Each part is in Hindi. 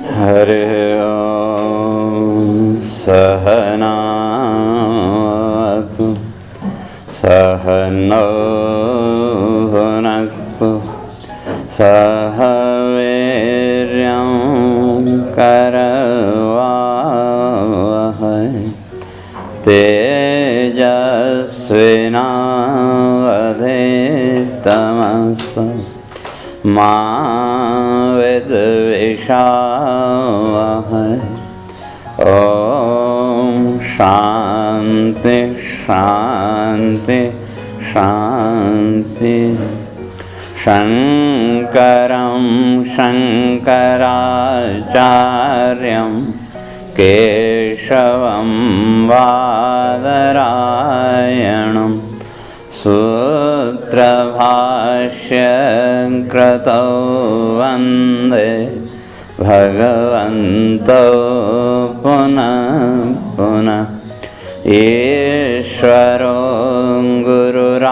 हरि ओम। सहनावतु सहनौ भुनक्तु सह वीर्यं करवावहै तेजस्विनावधीतमस्तु मा विद्विषावहै। ओम शांति शांति शांति। शंकरं शंकराचार्यं केशवं बादरायणं सूत्रभाष्यं कृतौ वन्दे भगवन्तौ पुनः पुनः। ईश्वरो गुरुरात्मेति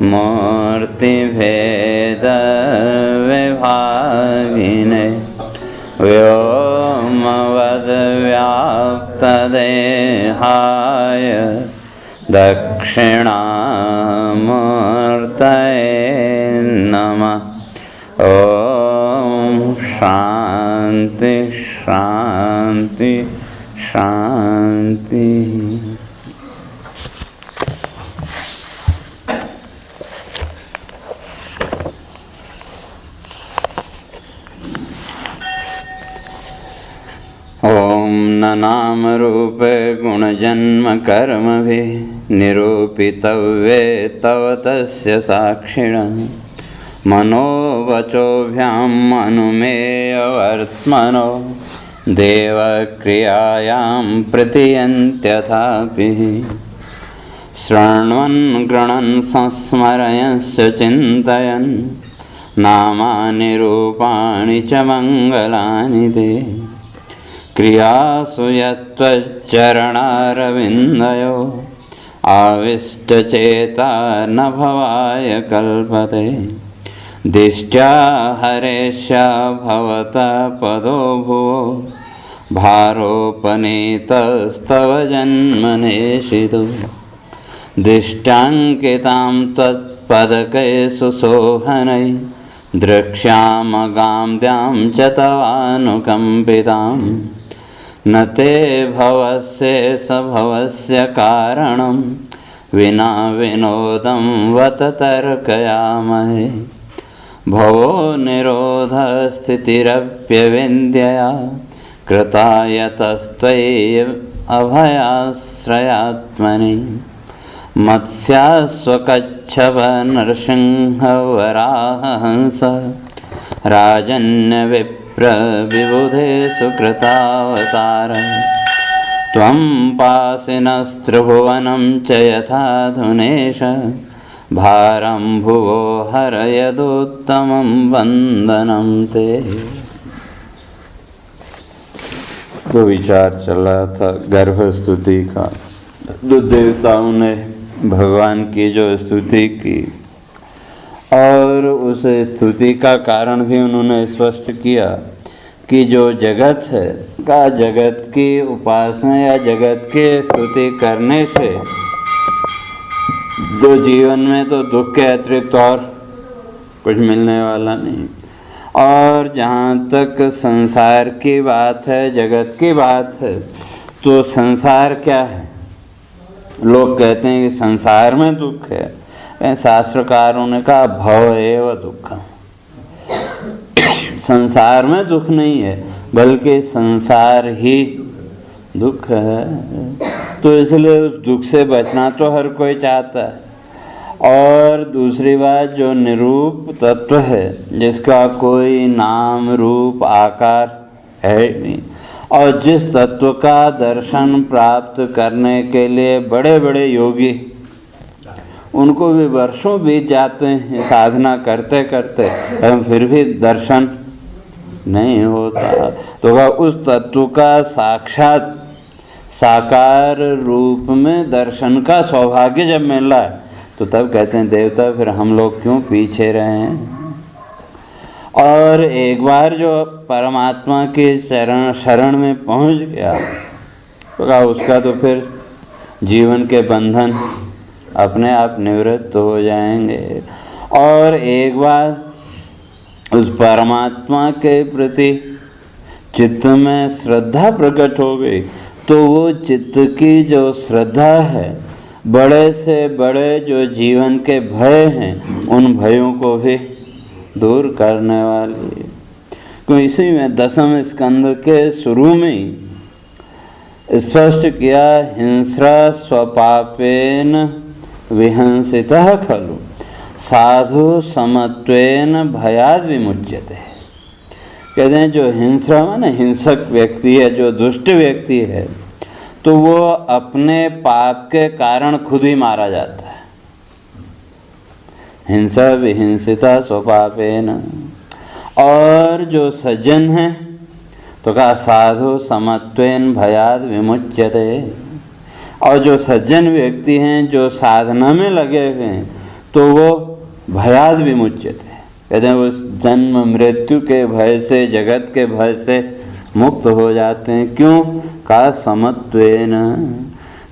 मूर्तिभेदविभागिने व्योमवद्व्याप्तदेहाय दक्षिणामूर्तये नमः। ओम शांति शांति शांति। ओम न नाम रूपे गुणजन्म कर्मभिः निरूपितव्ये तव तस्य साक्षिणः मनोवचोभ्यां अनुमेयवर्त्मनो देवक्रियायां प्रतीयन्त्यथापि शृण्वन् गृणन् संस्मरयश्च चिन्तयन् नामानि रूपाणि च मङ्गलानि ते क्रियासु यत्त्वच्चरणारविन्दयो आविष्टचेता न भवाय कल्पते दिष्ट्या हरेशा भवता पदो भुवो भारोपनीतस्तव जन्मनेशितो दिष्टाङ्कितां त्वत्पदकेषु सोहनै द्रक्ष्यामगां द्यां च तवानुकम्पितां न ते भवस्येष भवस्य कारणं विना विनोदं वत तर्कयामहे भवो निरोधस्थितिरप्यविन्द्यया कृता यतस्त्वयि अभयाश्रयात्मनि मत्स्यास्वकच्छप नरसिंहवराहहंस राजन्यविप्रविबुधेषु कृतावतार त्वं पासिनस्त्रिभुवनं च यथाधुनेश भारं भुवो हरयदुत्तमं वन्दनं ते। तो विचार चल रहा था गर्भ स्तुति का। तो देवताओं ने भगवान की जो स्तुति की और उस स्तुति का कारण भी उन्होंने स्पष्ट किया कि जो जगत है का जगत की उपासना या जगत की स्तुति करने से जो जीवन में तो दुख के अतिरिक्त और कुछ मिलने वाला नहीं। और जहाँ तक संसार की बात है, जगत की बात है, तो संसार क्या है? लोग कहते हैं कि संसार में दुख है। शास्त्रकारों ने कहा भव एव दुख। संसार में दुख नहीं है बल्कि संसार ही दुख है। तो इसलिए उस दुख से बचना तो हर कोई चाहता है। और दूसरी बात, जो निरूप तत्व है जिसका कोई नाम रूप आकार है नहीं, और जिस तत्व का दर्शन प्राप्त करने के लिए बड़े बड़े योगी, उनको भी वर्षों बीत जाते हैं साधना करते करते, फिर भी दर्शन नहीं होता। तो वह उस तत्व का साक्षात साकार रूप में दर्शन का सौभाग्य जब मिल रहा है तो तब कहते हैं देवता फिर हम लोग क्यों पीछे रहे हैं। और एक बार जो परमात्मा के शरण में पहुंच गया तो उसका तो फिर जीवन के बंधन अपने आप निवृत्त हो जाएंगे। और एक बार उस परमात्मा के प्रति चित्त में श्रद्धा प्रकट हो गई तो वो चित्त की जो श्रद्धा है, बड़े से बड़े जो जीवन के भय हैं उन भयों को भी दूर करने वाली है। तो इसी में 10वें स्कंद के शुरू में ही स्पष्ट किया, हिंस्रा स्वपापेन विहंसितः खलु साधु समत्वेन भयाद विमुच्यते। कहते हैं जो हिंस्रा माने हिंसक व्यक्ति है, जो दुष्ट व्यक्ति है, तो वो अपने पाप के कारण खुद ही मारा जाता है। हिंसा विहिंसिता स्वपापेन। और जो सज्जन है तो कहा साधु समत्वेन भयाद विमुच्यते। और जो सज्जन व्यक्ति हैं, जो साधना में लगे हुए हैं, तो वो भयाद विमुच्यते, कहते हैं वो जन्म मृत्यु के भय से, जगत के भय से मुक्त हो जाते हैं। क्यों? का समत्वेन।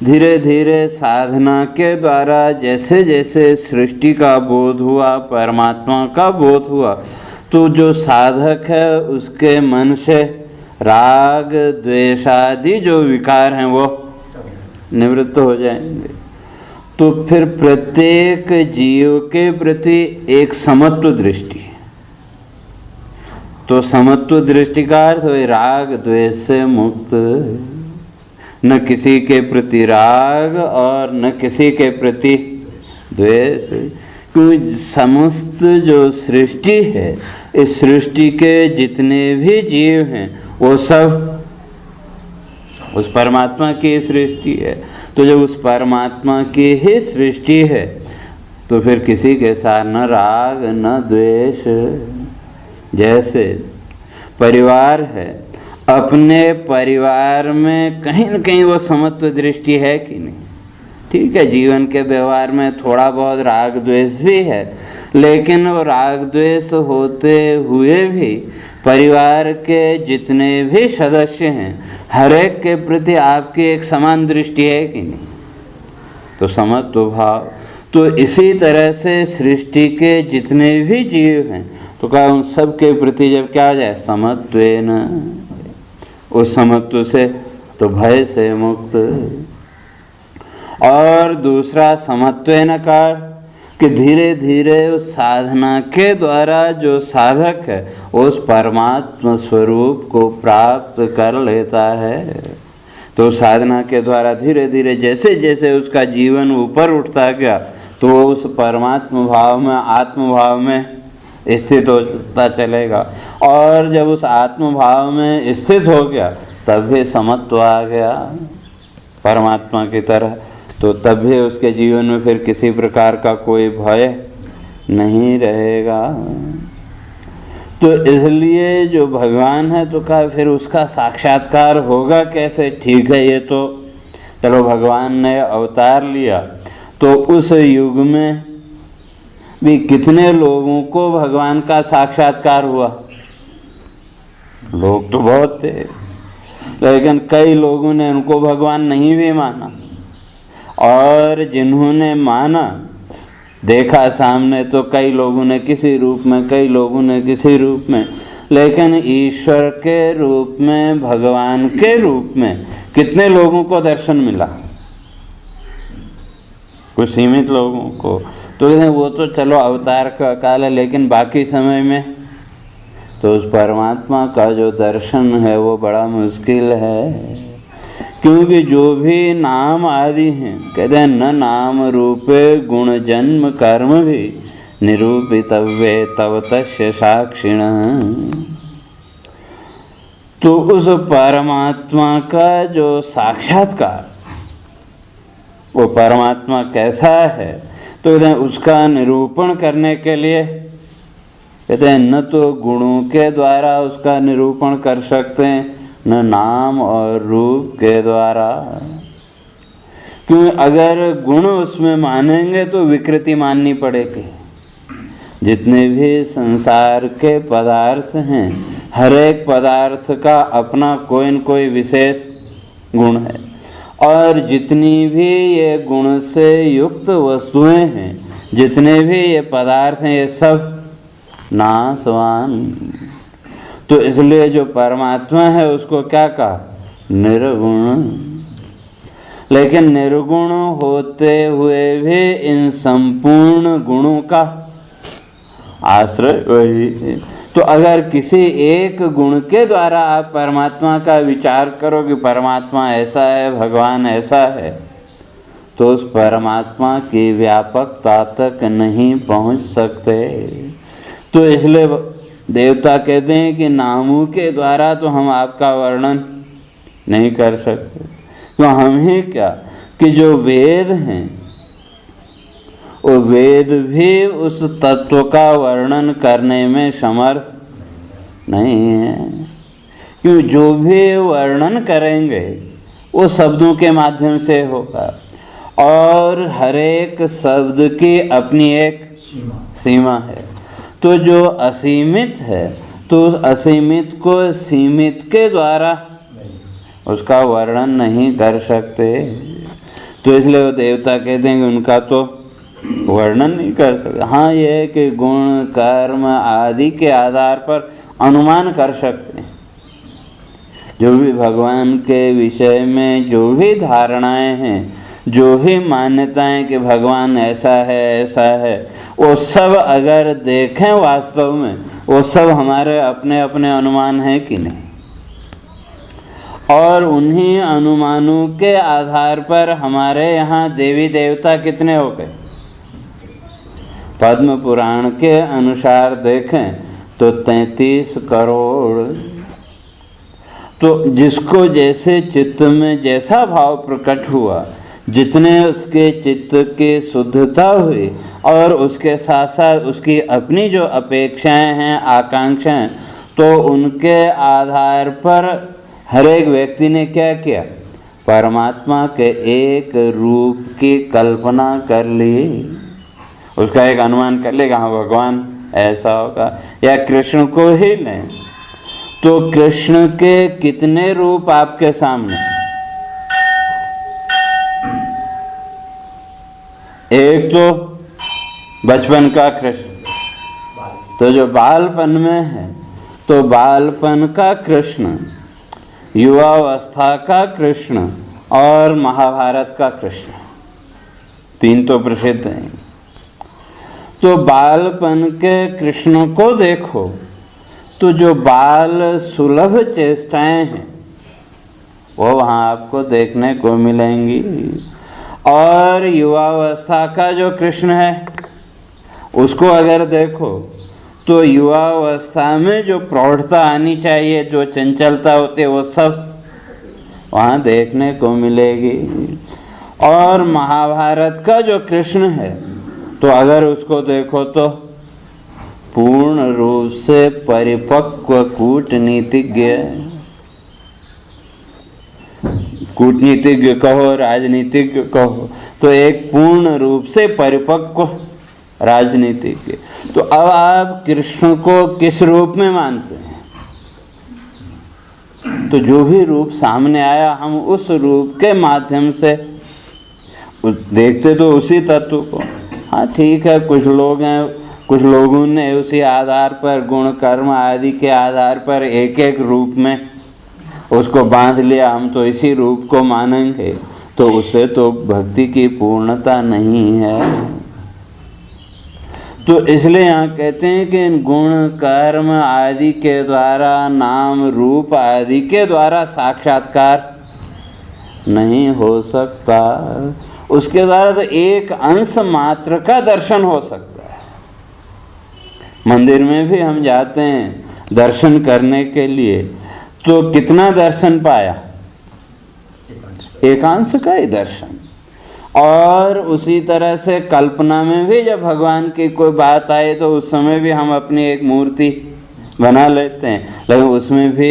धीरे धीरे साधना के द्वारा जैसे जैसे सृष्टि का बोध हुआ, परमात्मा का बोध हुआ, तो जो साधक है उसके मन से राग द्वेष आदि जो विकार हैं वो निवृत्त हो जाएंगे। तो फिर प्रत्येक जीव के प्रति एक समत्व दृष्टि है। तो समत्व दृष्टि का अर्थ राग द्वेष से मुक्त, न किसी के प्रति राग और न किसी के प्रति द्वेष। क्योंकि समस्त जो सृष्टि है, इस सृष्टि के जितने भी जीव हैं वो सब उस परमात्मा की सृष्टि है। तो जब उस परमात्मा की ही सृष्टि है तो फिर किसी के साथ न राग न द्वेष। जैसे परिवार है, अपने परिवार में कहीं न कहीं वो समत्व दृष्टि है कि नहीं? ठीक है, जीवन के व्यवहार में थोड़ा बहुत राग द्वेष भी है, लेकिन वो राग द्वेष होते हुए भी परिवार के जितने भी सदस्य हैं, हर एक के प्रति आपकी एक समान दृष्टि है कि नहीं? तो समत्व भाव। तो इसी तरह से सृष्टि के जितने भी जीव हैं, तो क्या उन सब के प्रति जब क्या हो जाए समत्वेन, उस समत्व से तो भय से मुक्त। और दूसरा समत्वेन का कि धीरे धीरे उस साधना के द्वारा जो साधक है उस परमात्मा स्वरूप को प्राप्त कर लेता है। तो साधना के द्वारा धीरे धीरे जैसे जैसे उसका जीवन ऊपर उठता गया तो वो उस परमात्मा भाव में, आत्म भाव में स्थित होता चलेगा। और जब उस आत्म भाव में स्थित हो गया तब भी समत्व आ गया परमात्मा की तरह। तो तब भी उसके जीवन में फिर किसी प्रकार का कोई भय नहीं रहेगा। तो इसलिए जो भगवान है तो क्या फिर उसका साक्षात्कार होगा कैसे? ठीक है, ये तो चलो भगवान ने अवतार लिया, तो उस युग में भी कितने लोगों को भगवान का साक्षात्कार हुआ? लोग तो बहुत थे, लेकिन कई लोगों ने उनको भगवान नहीं भी माना। और जिन्होंने माना, देखा सामने, तो कई लोगों ने किसी रूप में, कई लोगों ने किसी रूप में, लेकिन ईश्वर के रूप में, भगवान के रूप में कितने लोगों को दर्शन मिला? कुछ सीमित लोगों को। तो वो तो चलो अवतार का काल है, लेकिन बाकी समय में तो उस परमात्मा का जो दर्शन है वो बड़ा मुश्किल है। क्योंकि जो भी नाम आदि हैं, कहते हैं न नाम रूपे गुण जन्म कर्म भी निरूपितव्ये तव तस्य साक्षिण। तो उस परमात्मा का जो साक्षात्कार, वो परमात्मा कैसा है, तो उसका निरूपण करने के लिए कहते हैं न तो गुणों के द्वारा उसका निरूपण कर सकते हैं, न नाम और रूप के द्वारा। क्योंकि अगर गुण उसमें मानेंगे तो विकृति माननी पड़ेगी। जितने भी संसार के पदार्थ हैं, हर एक पदार्थ का अपना कोई न कोई विशेष गुण है, और जितनी भी ये गुण से युक्त वस्तुएं हैं, जितने भी ये पदार्थ हैं, ये सब नाशवान। तो इसलिए जो परमात्मा है उसको क्या कहा? निर्गुण। लेकिन निर्गुण होते हुए भी इन संपूर्ण गुणों का आश्रय वही है। तो अगर किसी एक गुण के द्वारा आप परमात्मा का विचार करो कि परमात्मा ऐसा है, भगवान ऐसा है, तो उस परमात्मा की व्यापकता तक नहीं पहुंच सकते। तो इसलिए देवता कहते हैं कि नामों के द्वारा तो हम आपका वर्णन नहीं कर सकते। तो हम ही क्या कि जो वेद हैं, वो वेद भी उस तत्व का वर्णन करने में समर्थ नहीं है, क्यों? जो भी वर्णन करेंगे वो शब्दों के माध्यम से होगा, और हर एक शब्द की अपनी एक सीमा है। तो जो असीमित है, तो उस असीमित को सीमित के द्वारा उसका वर्णन नहीं कर सकते। तो इसलिए वो देवता कहते हैं कि उनका तो वर्णन नहीं कर सकते। हाँ, ये है कि गुण कर्म आदि के आधार पर अनुमान कर सकते हैं। जो भी भगवान के विषय में जो भी धारणाएं हैं, जो भी मान्यताएं कि भगवान ऐसा है, वो सब अगर देखें वास्तव में, वो सब हमारे अपने अपने अनुमान हैं कि नहीं, और उन्हीं अनुमानों के आधार पर हमारे यहाँ देवी देवता कितने हो गए? पद्म पुराण के अनुसार देखें तो 33 करोड़। तो जिसको जैसे चित्त में जैसा भाव प्रकट हुआ, जितने उसके चित्त की शुद्धता हुई, और उसके साथ साथ उसकी अपनी जो अपेक्षाएं हैं, आकांक्षाएं, तो उनके आधार पर हर एक व्यक्ति ने क्या किया? परमात्मा के एक रूप की कल्पना कर ली, उसका एक अनुमान कर लेगा, हाँ भगवान ऐसा होगा। या कृष्ण को ही लें तो कृष्ण के कितने रूप आपके सामने? एक तो बचपन का कृष्ण, तो जो बालपन में है, तो बालपन का कृष्ण, युवावस्था का कृष्ण, और महाभारत का कृष्ण, तीन तो प्रसिद्ध हैं। तो बालपन के कृष्ण को देखो तो जो बाल सुलभ चेष्टाएं हैं वो वहाँ आपको देखने को मिलेंगी, और युवावस्था का जो कृष्ण है उसको अगर देखो तो युवावस्था में जो प्रौढ़ता आनी चाहिए, जो चंचलता होती है, वो सब वहाँ देखने को मिलेगी। और महाभारत का जो कृष्ण है, तो अगर उसको देखो तो पूर्ण रूप से परिपक्व कूटनीतिज्ञ, कूटनीतिज्ञ कहो, राजनीतिज्ञ कहो, तो एक पूर्ण रूप से परिपक्व राजनीतिज्ञ। तो अब आप कृष्ण को किस रूप में मानते हैं? तो जो भी रूप सामने आया, हम उस रूप के माध्यम से देखते तो उसी तत्व को। हाँ ठीक है, कुछ लोग हैं, कुछ लोगों ने उसी आधार पर, गुण कर्म आदि के आधार पर एक एक रूप में उसको बांध लिया, हम तो इसी रूप को मानेंगे, तो उससे तो भक्ति की पूर्णता नहीं है। तो इसलिए यहाँ कहते हैं कि इन गुण कर्म आदि के द्वारा, नाम रूप आदि के द्वारा साक्षात्कार नहीं हो सकता। उसके द्वारा तो एक अंश मात्र का दर्शन हो सकता है। मंदिर में भी हम जाते हैं दर्शन करने के लिए, तो कितना दर्शन पाया? एकांश का ही दर्शन। और उसी तरह से कल्पना में भी जब भगवान की कोई बात आए तो उस समय भी हम अपनी एक मूर्ति बना लेते हैं, लेकिन उसमें भी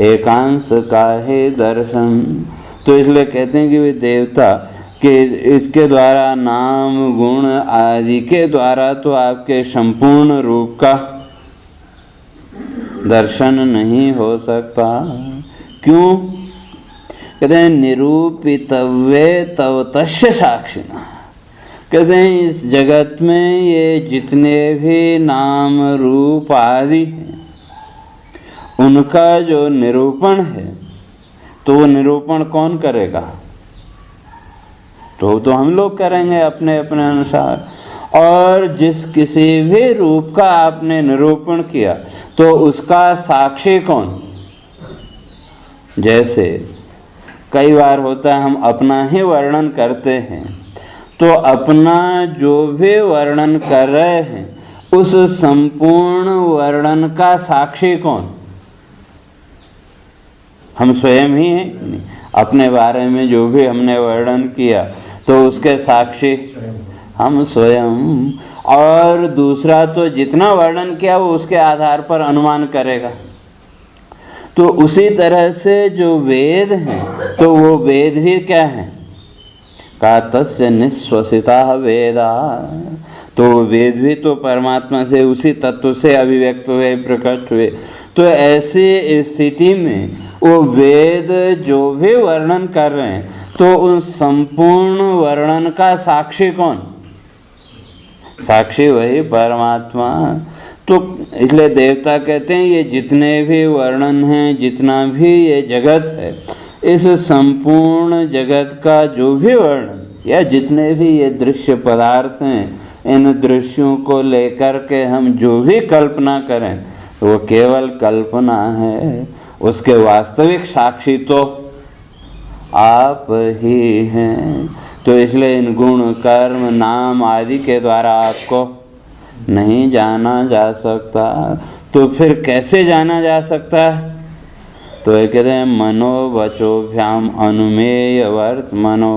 एकांश का ही दर्शन। तो इसलिए कहते हैं कि वे देवता कि इसके द्वारा नाम गुण आदि के द्वारा तो आपके संपूर्ण रूप का दर्शन नहीं हो सकता। क्यों? कहते हैं निरूपितव्ये तव तस्य साक्षिणः। कहते हैं इस जगत में ये जितने भी नाम रूप आदि हैं उनका जो निरूपण है तो वो निरूपण कौन करेगा? तो हम लोग करेंगे अपने अपने अनुसार। और जिस किसी भी रूप का आपने निरूपण किया तो उसका साक्षी कौन? जैसे कई बार होता है हम अपना ही वर्णन करते हैं, तो अपना जो भी वर्णन कर रहे हैं उस संपूर्ण वर्णन का साक्षी कौन? हम स्वयं ही हैं। अपने बारे में जो भी हमने वर्णन किया तो उसके साक्षी हम स्वयं। और दूसरा तो जितना वर्णन किया वो उसके आधार पर अनुमान करेगा। तो उसी तरह से जो वेद हैं तो वो वेद भी क्या है? का तस्य निश्वसिता वेदा। तो वेद भी तो परमात्मा से उसी तत्व से अभिव्यक्त हुए, प्रकट हुए। तो ऐसी स्थिति में वो वेद जो भी वर्णन कर रहे हैं तो उस संपूर्ण वर्णन का साक्षी कौन? साक्षी वही परमात्मा। तो इसलिए देवता कहते हैं ये जितने भी वर्णन हैं, जितना भी ये जगत है, इस संपूर्ण जगत का जो भी वर्णन या जितने भी ये दृश्य पदार्थ हैं, इन दृश्यों को लेकर के हम जो भी कल्पना करें वो केवल कल्पना है। उसके वास्तविक साक्षी तो आप ही हैं। तो इसलिए इन गुण कर्म नाम आदि के द्वारा आपको नहीं जाना जा सकता। तो फिर कैसे जाना जा सकता है? तो ये कहते हैं मनोवचोभ्याम अनुमेय वर्तमनो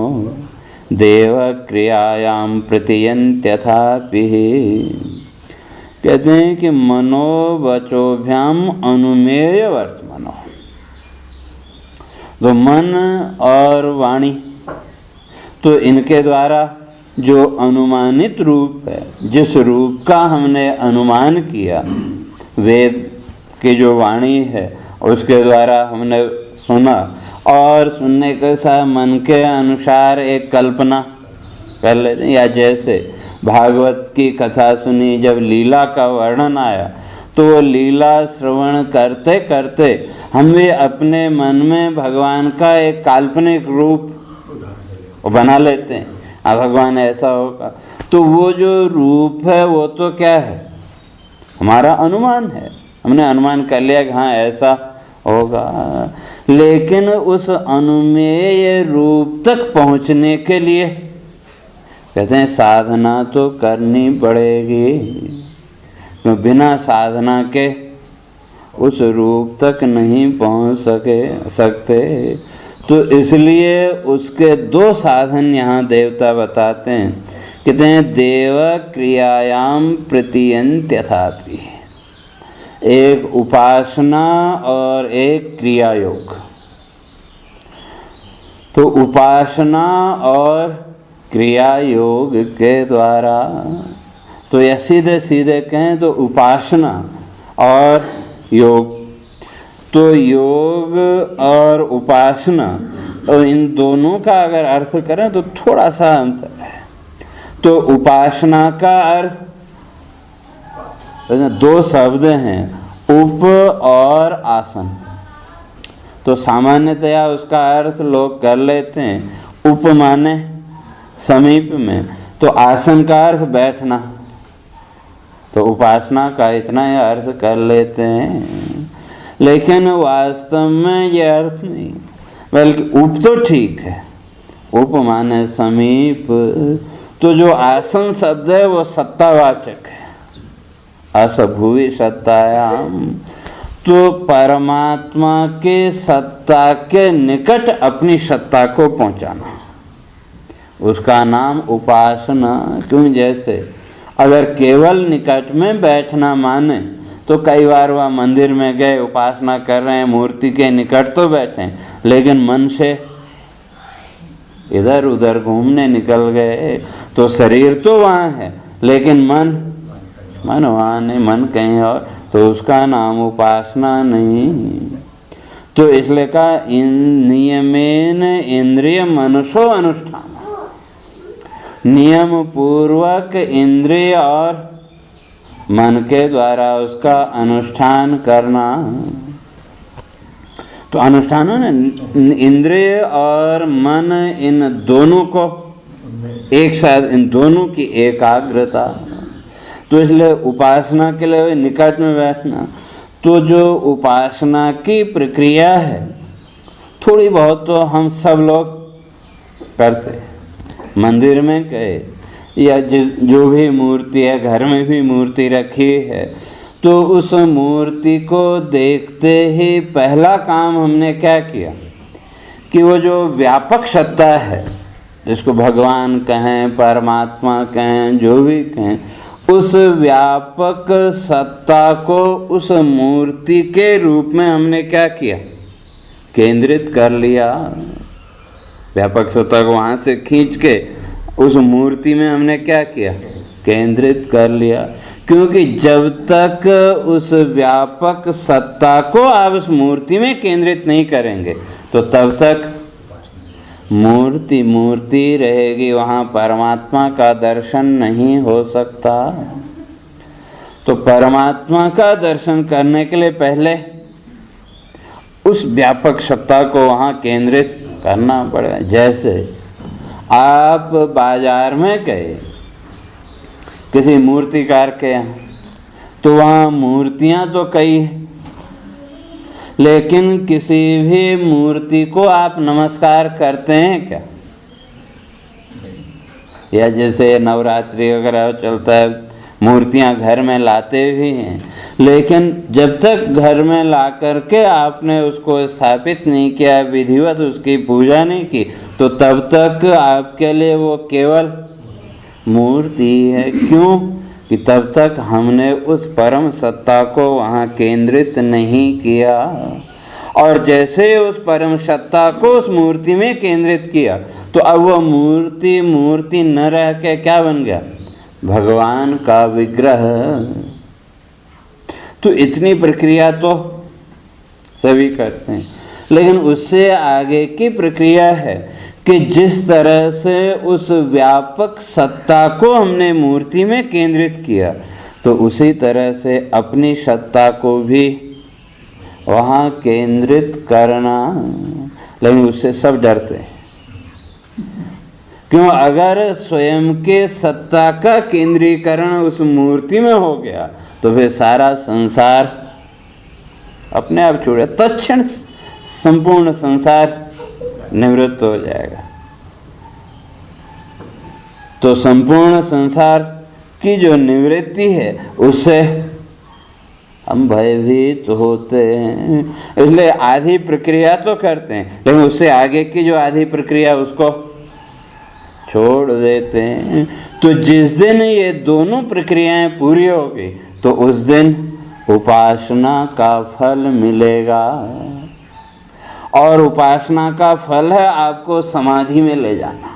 देव क्रियायाम प्रतीयन्त्यथापि। कहते हैं कि मनोवचोभ्याम अनुमेय वर्तमनो। तो मन और वाणी तो इनके द्वारा जो अनुमानित रूप है, जिस रूप का हमने अनुमान किया, वेद की जो वाणी है उसके द्वारा हमने सुना और सुनने के साथ मन के अनुसार एक कल्पना कर लेते हैं। या जैसे भागवत की कथा सुनी, जब लीला का वर्णन आया तो वो लीला श्रवण करते करते हम भी अपने मन में भगवान का एक काल्पनिक रूप बना लेते हैं। भगवान ऐसा होगा, तो वो जो रूप है वो तो क्या है? हमारा अनुमान है। हमने अनुमान कर लिया कि हाँ ऐसा होगा। लेकिन उस अनुमेय रूप तक पहुंचने के लिए कहते हैं साधना तो करनी पड़ेगी। तो बिना साधना के उस रूप तक नहीं पहुंच सकते। तो इसलिए उसके दो साधन यहाँ देवता बताते हैं। कहते हैं देव क्रियायाम प्रतीयन्त्यथापि। एक उपासना और एक क्रिया योग। तो उपासना और क्रिया योग के द्वारा, तो या सीधे सीधे कहें तो उपासना और योग, तो योग और उपासना और इन दोनों का अगर अर्थ करें तो थोड़ा सा अंतर है। तो उपासना का अर्थ दो शब्द हैं, उप और आसन। तो सामान्यतया उसका अर्थ लोग कर लेते हैं उप माने समीप में, तो आसन का अर्थ बैठना। तो उपासना का इतना ही अर्थ कर लेते हैं, लेकिन वास्तव में यह अर्थ नहीं, बल्कि उप तो ठीक है, उप माने समीप। तो जो आसन शब्द है वो सत्तावाचक है, असभुवि सत्तायाम। तो परमात्मा के सत्ता के निकट अपनी सत्ता को पहुंचाना, उसका नाम उपासना। क्यों? जैसे अगर केवल निकट में बैठना माने तो कई बार वह मंदिर में गए, उपासना कर रहे हैं, मूर्ति के निकट तो बैठे, लेकिन मन से इधर उधर घूमने निकल गए तो शरीर तो वहाँ है लेकिन मन वहाँ नहीं, मन कहीं और, तो उसका नाम उपासना नहीं। तो इसलिए कहा इन नियमेन इंद्रिय मनसो अनुष्ठान, नियम पूर्वक इंद्रिय और मन के द्वारा उसका अनुष्ठान करना। तो अनुष्ठान है ना, इंद्रिय और मन इन दोनों को एक साथ, इन दोनों की एकाग्रता। तो इसलिए उपासना के लिए निकट में बैठना। तो जो उपासना की प्रक्रिया है थोड़ी बहुत तो हम सब लोग करते, मंदिर में गए या जो भी मूर्ति है, घर में भी मूर्ति रखी है, तो उस मूर्ति को देखते ही पहला काम हमने क्या किया कि वो जो व्यापक सत्ता है, जिसको भगवान कहें, परमात्मा कहें, जो भी कहें, उस व्यापक सत्ता को उस मूर्ति के रूप में हमने क्या किया, केंद्रित कर लिया। व्यापक सत्ता को वहाँ से खींच के उस मूर्ति में हमने क्या किया, केंद्रित कर लिया। क्योंकि जब तक उस व्यापक सत्ता को आप उस मूर्ति में केंद्रित नहीं करेंगे तो तब तक मूर्ति मूर्ति रहेगी, वहाँ परमात्मा का दर्शन नहीं हो सकता। तो परमात्मा का दर्शन करने के लिए पहले उस व्यापक सत्ता को वहाँ केंद्रित करना पड़ेगा। जैसे आप बाजार में गए किसी मूर्तिकार के यहाँ, तो वहाँ मूर्तियाँ तो कई हैं, लेकिन किसी भी मूर्ति को आप नमस्कार करते हैं क्या? या जैसे नवरात्रि वगैरह चलता है, मूर्तियां घर में लाते भी हैं, लेकिन जब तक घर में ला करके आपने उसको स्थापित नहीं किया, विधिवत उसकी पूजा नहीं की, तो तब तक आपके लिए वो केवल मूर्ति है। क्यों? कि तब तक हमने उस परम सत्ता को वहाँ केंद्रित नहीं किया। और जैसे उस परम सत्ता को उस मूर्ति में केंद्रित किया तो अब वो मूर्ति न रह के क्या बन गया, भगवान का विग्रह। तो इतनी प्रक्रिया तो सभी करते हैं, लेकिन उससे आगे की प्रक्रिया है कि जिस तरह से उस व्यापक सत्ता को हमने मूर्ति में केंद्रित किया, तो उसी तरह से अपनी सत्ता को भी वहाँ केंद्रित करना। लेकिन उससे सब डरते हैं। क्यों? अगर स्वयं के सत्ता का केंद्रीकरण उस मूर्ति में हो गया तो फिर सारा संसार अपने आप छूटे, तत्क्षण संपूर्ण संसार निवृत्त हो जाएगा। तो संपूर्ण संसार की जो निवृत्ति है उससे हम भयभीत होते हैं। इसलिए आधी प्रक्रिया तो करते हैं, लेकिन उससे आगे की जो आधी प्रक्रिया उसको छोड़ देते हैं। तो जिस दिन ये दोनों प्रक्रियाएं पूरी हो गई तो उस दिन उपासना का फल मिलेगा। और उपासना का फल है आपको समाधि में ले जाना।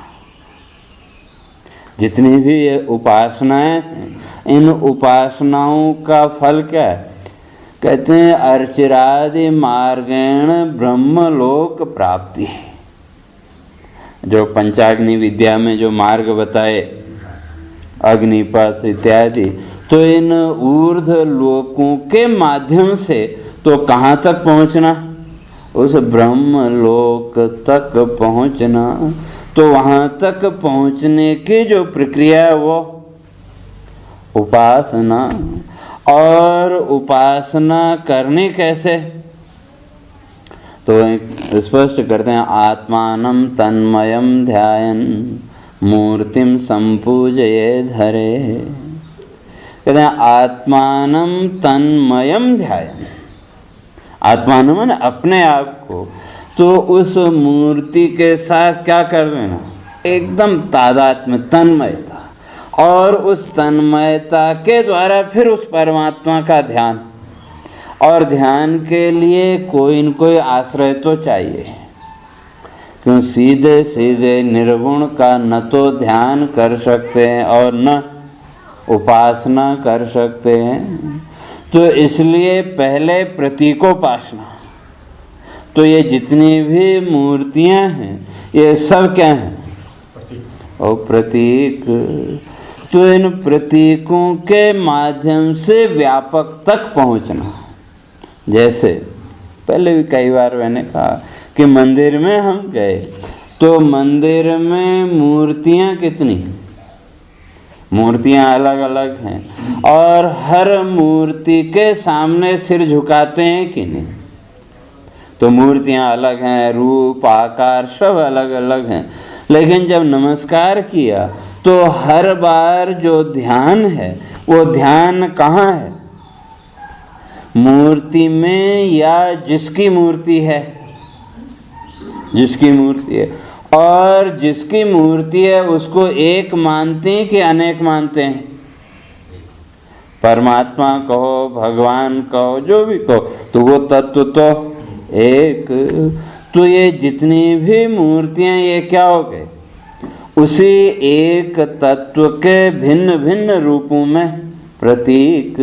जितनी भी ये उपासनाएं, इन उपासनाओं का फल क्या है? कहते हैं अर्चिरादि मार्गेण ब्रह्मलोक प्राप्ति। जो पंचाग्नि विद्या में जो मार्ग बताए, अग्निपथ इत्यादि, तो इन ऊर्ध्व लोकों के माध्यम से तो कहाँ तक पहुँचना? उस ब्रह्म लोक तक पहुँचना। तो वहाँ तक पहुँचने की जो प्रक्रिया है वो उपासना। और उपासना करनी कैसे? तो स्पष्ट करते हैं, आत्मानं तन्मयं ध्यायन् मूर्तिम संपूजये धरे। कहते हैं आत्मानं तन्मयं ध्यायन्, आत्मान माने अपने आप को, तो उस मूर्ति के साथ क्या कर लेना, एकदम तादात्म्य, तन्मयता। और उस तन्मयता के द्वारा फिर उस परमात्मा का ध्यान। और ध्यान के लिए कोई न कोई आश्रय तो चाहिए, क्यों सीधे सीधे निर्गुण का न तो ध्यान कर सकते हैं और न उपासना कर सकते हैं। तो इसलिए पहले प्रतीकोपासना। तो ये जितनी भी मूर्तियां हैं ये सब क्या हैं? और प्रतीक। तो इन प्रतीकों के माध्यम से व्यापक तक पहुंचना। जैसे पहले भी कई बार मैंने कहा कि मंदिर में हम गए तो मंदिर में मूर्तियां कितनी? मूर्तियां अलग अलग हैं और हर मूर्ति के सामने सिर झुकाते हैं कि नहीं? तो मूर्तियां अलग हैं, रूप आकार सब अलग अलग हैं, लेकिन जब नमस्कार किया तो हर बार जो ध्यान है वो ध्यान कहाँ है? मूर्ति में, या जिसकी मूर्ति है, जिसकी मूर्ति है। और जिसकी मूर्ति है उसको एक मानते हैं कि अनेक मानते हैं? परमात्मा कहो, भगवान कहो, जो भी कहो, तो वो तत्व तो एक। तो ये जितनी भी मूर्तियां ये क्या हो गए? उसी एक तत्व के भिन्न भिन्न रूपों में प्रतीक।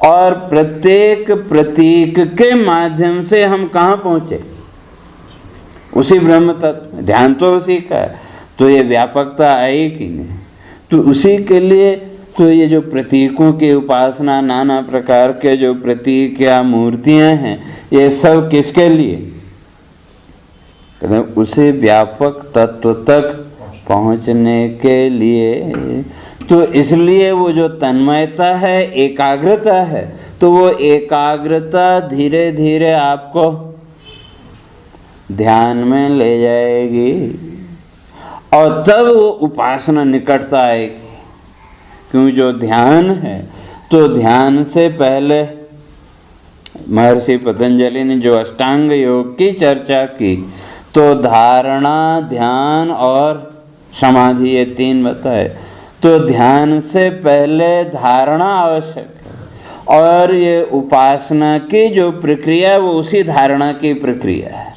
और प्रत्येक प्रतीक के माध्यम से हम कहाँ पहुँचे? उसी ब्रह्म तत्व। ध्यान तो उसी का है, तो ये व्यापकता आई कि नहीं? तो उसी के लिए तो ये जो प्रतीकों की उपासना, नाना प्रकार के जो प्रतीक या मूर्तियां हैं, ये सब किसके लिए? उसे व्यापक तत्व तक पहुंचने के लिए। तो इसलिए वो जो तन्मयता है, एकाग्रता है, तो वो एकाग्रता धीरे धीरे आपको ध्यान में ले जाएगी और तब वो उपासना निकटता आएगी। क्यों? जो ध्यान है, तो ध्यान से पहले महर्षि पतंजलि ने जो अष्टांग योग की चर्चा की, तो धारणा, ध्यान और समाधि, ये तीन बताए। तो ध्यान से पहले धारणा आवश्यक है और ये उपासना की जो प्रक्रिया है वो उसी धारणा की प्रक्रिया है।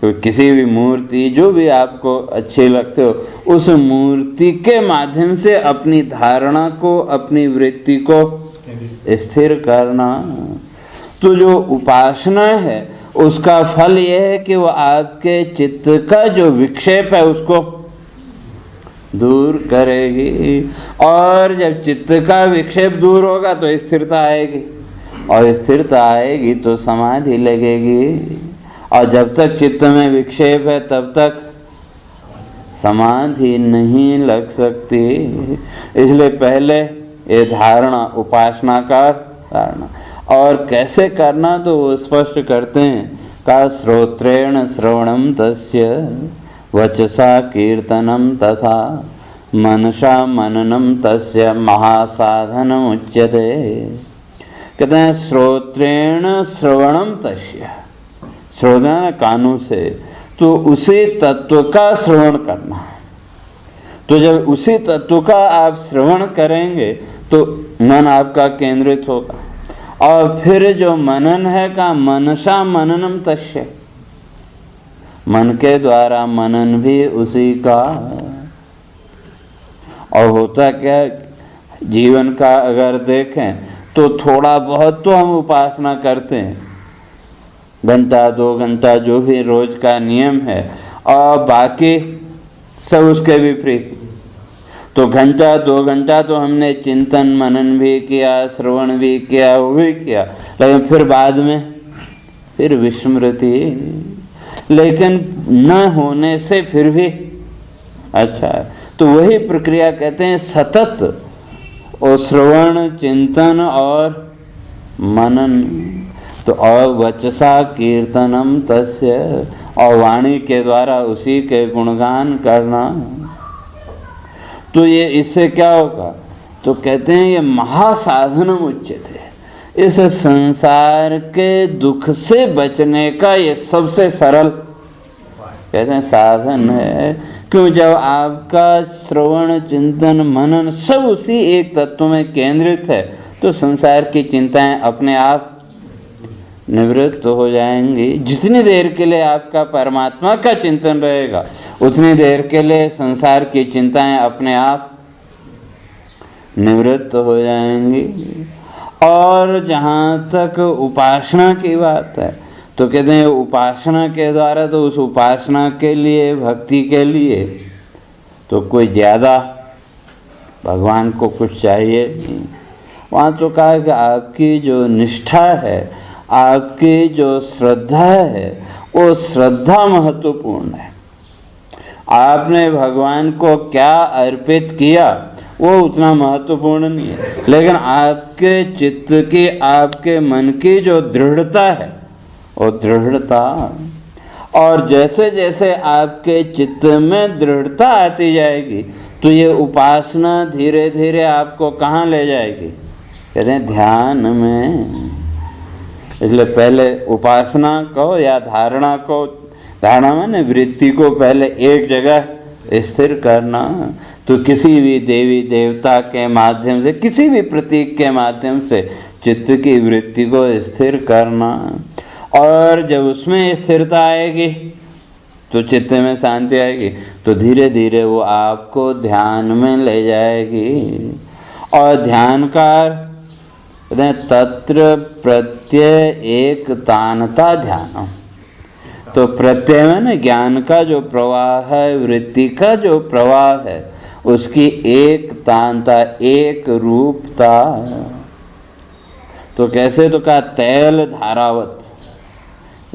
तो किसी भी मूर्ति जो भी आपको अच्छी लगते हो, उस मूर्ति के माध्यम से अपनी धारणा को, अपनी वृत्ति को स्थिर करना। तो जो उपासना है उसका फल यह है कि वो आपके चित्त का जो विक्षेप है उसको दूर करेगी। और जब चित्त का विक्षेप दूर होगा तो स्थिरता आएगी, और स्थिरता आएगी तो समाधि लगेगी। और जब तक चित्त में विक्षेप है तब तक समाधि नहीं लग सकती। इसलिए पहले ये धारणा, उपासना का धारणा। और कैसे करना तो वो स्पष्ट करते हैं, का श्रोत्रेण श्रवणम तस्य वचसा कीर्तनम तथा मनसा मननम तस्य महासाधनम उच्यते। कहते हैं श्रोत्रेण श्रवणम तस्य, श्रोत्र कानों से, तो उसी तत्व का श्रवण करना। तो जब उसी तत्व का आप श्रवण करेंगे तो मन आपका केंद्रित होगा। और फिर जो मनन है का मनसा मननम तस्य, मन के द्वारा मनन भी उसी का। और होता क्या, जीवन का अगर देखें तो थोड़ा बहुत तो हम उपासना करते हैं, घंटा 2 घंटा जो भी रोज का नियम है, और बाकी सब उसके विपरीत। तो घंटा 2 घंटा तो हमने चिंतन मनन भी किया, श्रवण भी किया, वो भी किया, लेकिन फिर बाद में फिर विस्मृति। लेकिन न होने से फिर भी अच्छा है। तो वही प्रक्रिया कहते हैं सतत, और श्रवण, चिंतन और मनन। तो और वचसा कीर्तनम तस्य, और वाणी के द्वारा उसी के गुणगान करना। तो ये इससे क्या होगा, तो कहते हैं ये महासाधनम उच्यते, इस संसार के दुख से बचने का ये सबसे सरल कहते हैं साधन है। क्यों? जब आपका श्रवण, चिंतन, मनन सब उसी एक तत्व में केंद्रित है तो संसार की चिंताएं अपने आप निवृत्त हो जाएंगी। जितनी देर के लिए आपका परमात्मा का चिंतन रहेगा उतनी देर के लिए संसार की चिंताएं अपने आप निवृत्त हो जाएंगी। और जहाँ तक उपासना की बात है तो कहते हैं उपासना के द्वारा, तो उस उपासना के लिए, भक्ति के लिए तो कोई ज़्यादा भगवान को कुछ चाहिए नहीं। वहाँ तो कहा कि आपकी जो निष्ठा है, आपकी जो श्रद्धा है, वो श्रद्धा महत्वपूर्ण है। आपने भगवान को क्या अर्पित किया वो उतना महत्वपूर्ण नहीं है, लेकिन आपके चित्त की, आपके मन की जो दृढ़ता है वो दृढ़ता, और जैसे जैसे आपके चित्त में दृढ़ता आती जाएगी तो ये उपासना धीरे धीरे आपको कहाँ ले जाएगी? कहते हैं ध्यान में। इसलिए पहले उपासना को या धारणा को, धारणा माने वृत्ति को पहले एक जगह स्थिर करना। तो किसी भी देवी देवता के माध्यम से, किसी भी प्रतीक के माध्यम से चित्त की वृत्ति को स्थिर करना, और जब उसमें स्थिरता आएगी तो चित्त में शांति आएगी, तो धीरे धीरे वो आपको ध्यान में ले जाएगी। और ध्यान का तत्र प्रत्यय एक तानता ध्यान। तो प्रत्यय में ना ज्ञान का जो प्रवाह है, वृत्ति का जो प्रवाह है, उसकी एक तानता, एक रूपता। तो कैसे? तो कहा तैल धारावत।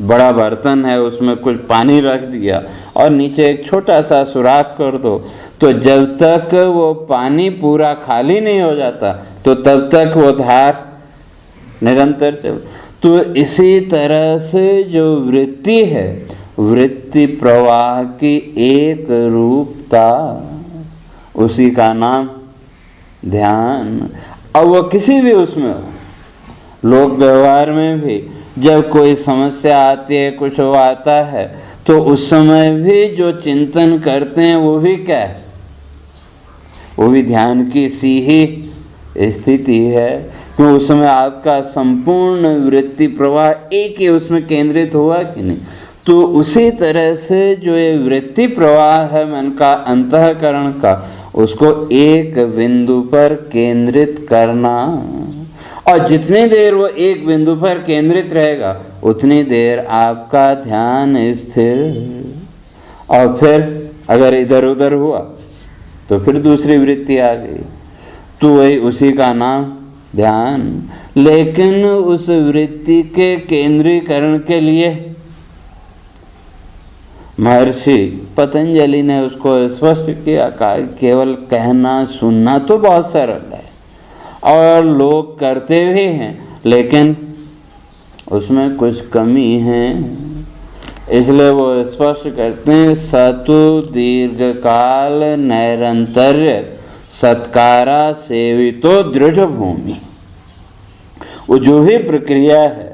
बड़ा बर्तन है, उसमें कुछ पानी रख दिया और नीचे एक छोटा सा सुराख कर दो, तो जब तक वो पानी पूरा खाली नहीं हो जाता तो तब तक वो धार निरंतर चल। तो इसी तरह से जो वृत्ति है, वृत्ति प्रवाह की एक रूपता, उसी का नाम ध्यान। अब वो किसी भी उसमें हो, लोक व्यवहार में भी जब कोई समस्या आती है, कुछ वो आता है, तो उस समय भी जो चिंतन करते हैं वो भी क्या है? वो भी ध्यान की सी ही स्थिति है। क्यों? उस समय आपका संपूर्ण वृत्ति प्रवाह एक ही उसमें केंद्रित हुआ कि नहीं? तो उसी तरह से जो ये वृत्ति प्रवाह है मन का, अंतःकरण का, उसको एक बिंदु पर केंद्रित करना। और जितनी देर वो एक बिंदु पर केंद्रित रहेगा उतनी देर आपका ध्यान स्थिर। और फिर अगर इधर उधर हुआ तो फिर दूसरी वृत्ति आ गई, तो वही उसी का नाम ध्यान। लेकिन उस वृत्ति के केंद्रीकरण के लिए महर्षि पतंजलि ने उसको स्पष्ट किया, कहा केवल कहना सुनना तो बहुत सरल है और लोग करते भी हैं, लेकिन उसमें कुछ कमी है। इसलिए वो स्पष्ट करते हैं, सतु दीर्घकाल नैरंतर्य सत्कारा सेवितो दृढ़ भूमि। वो जो भी प्रक्रिया है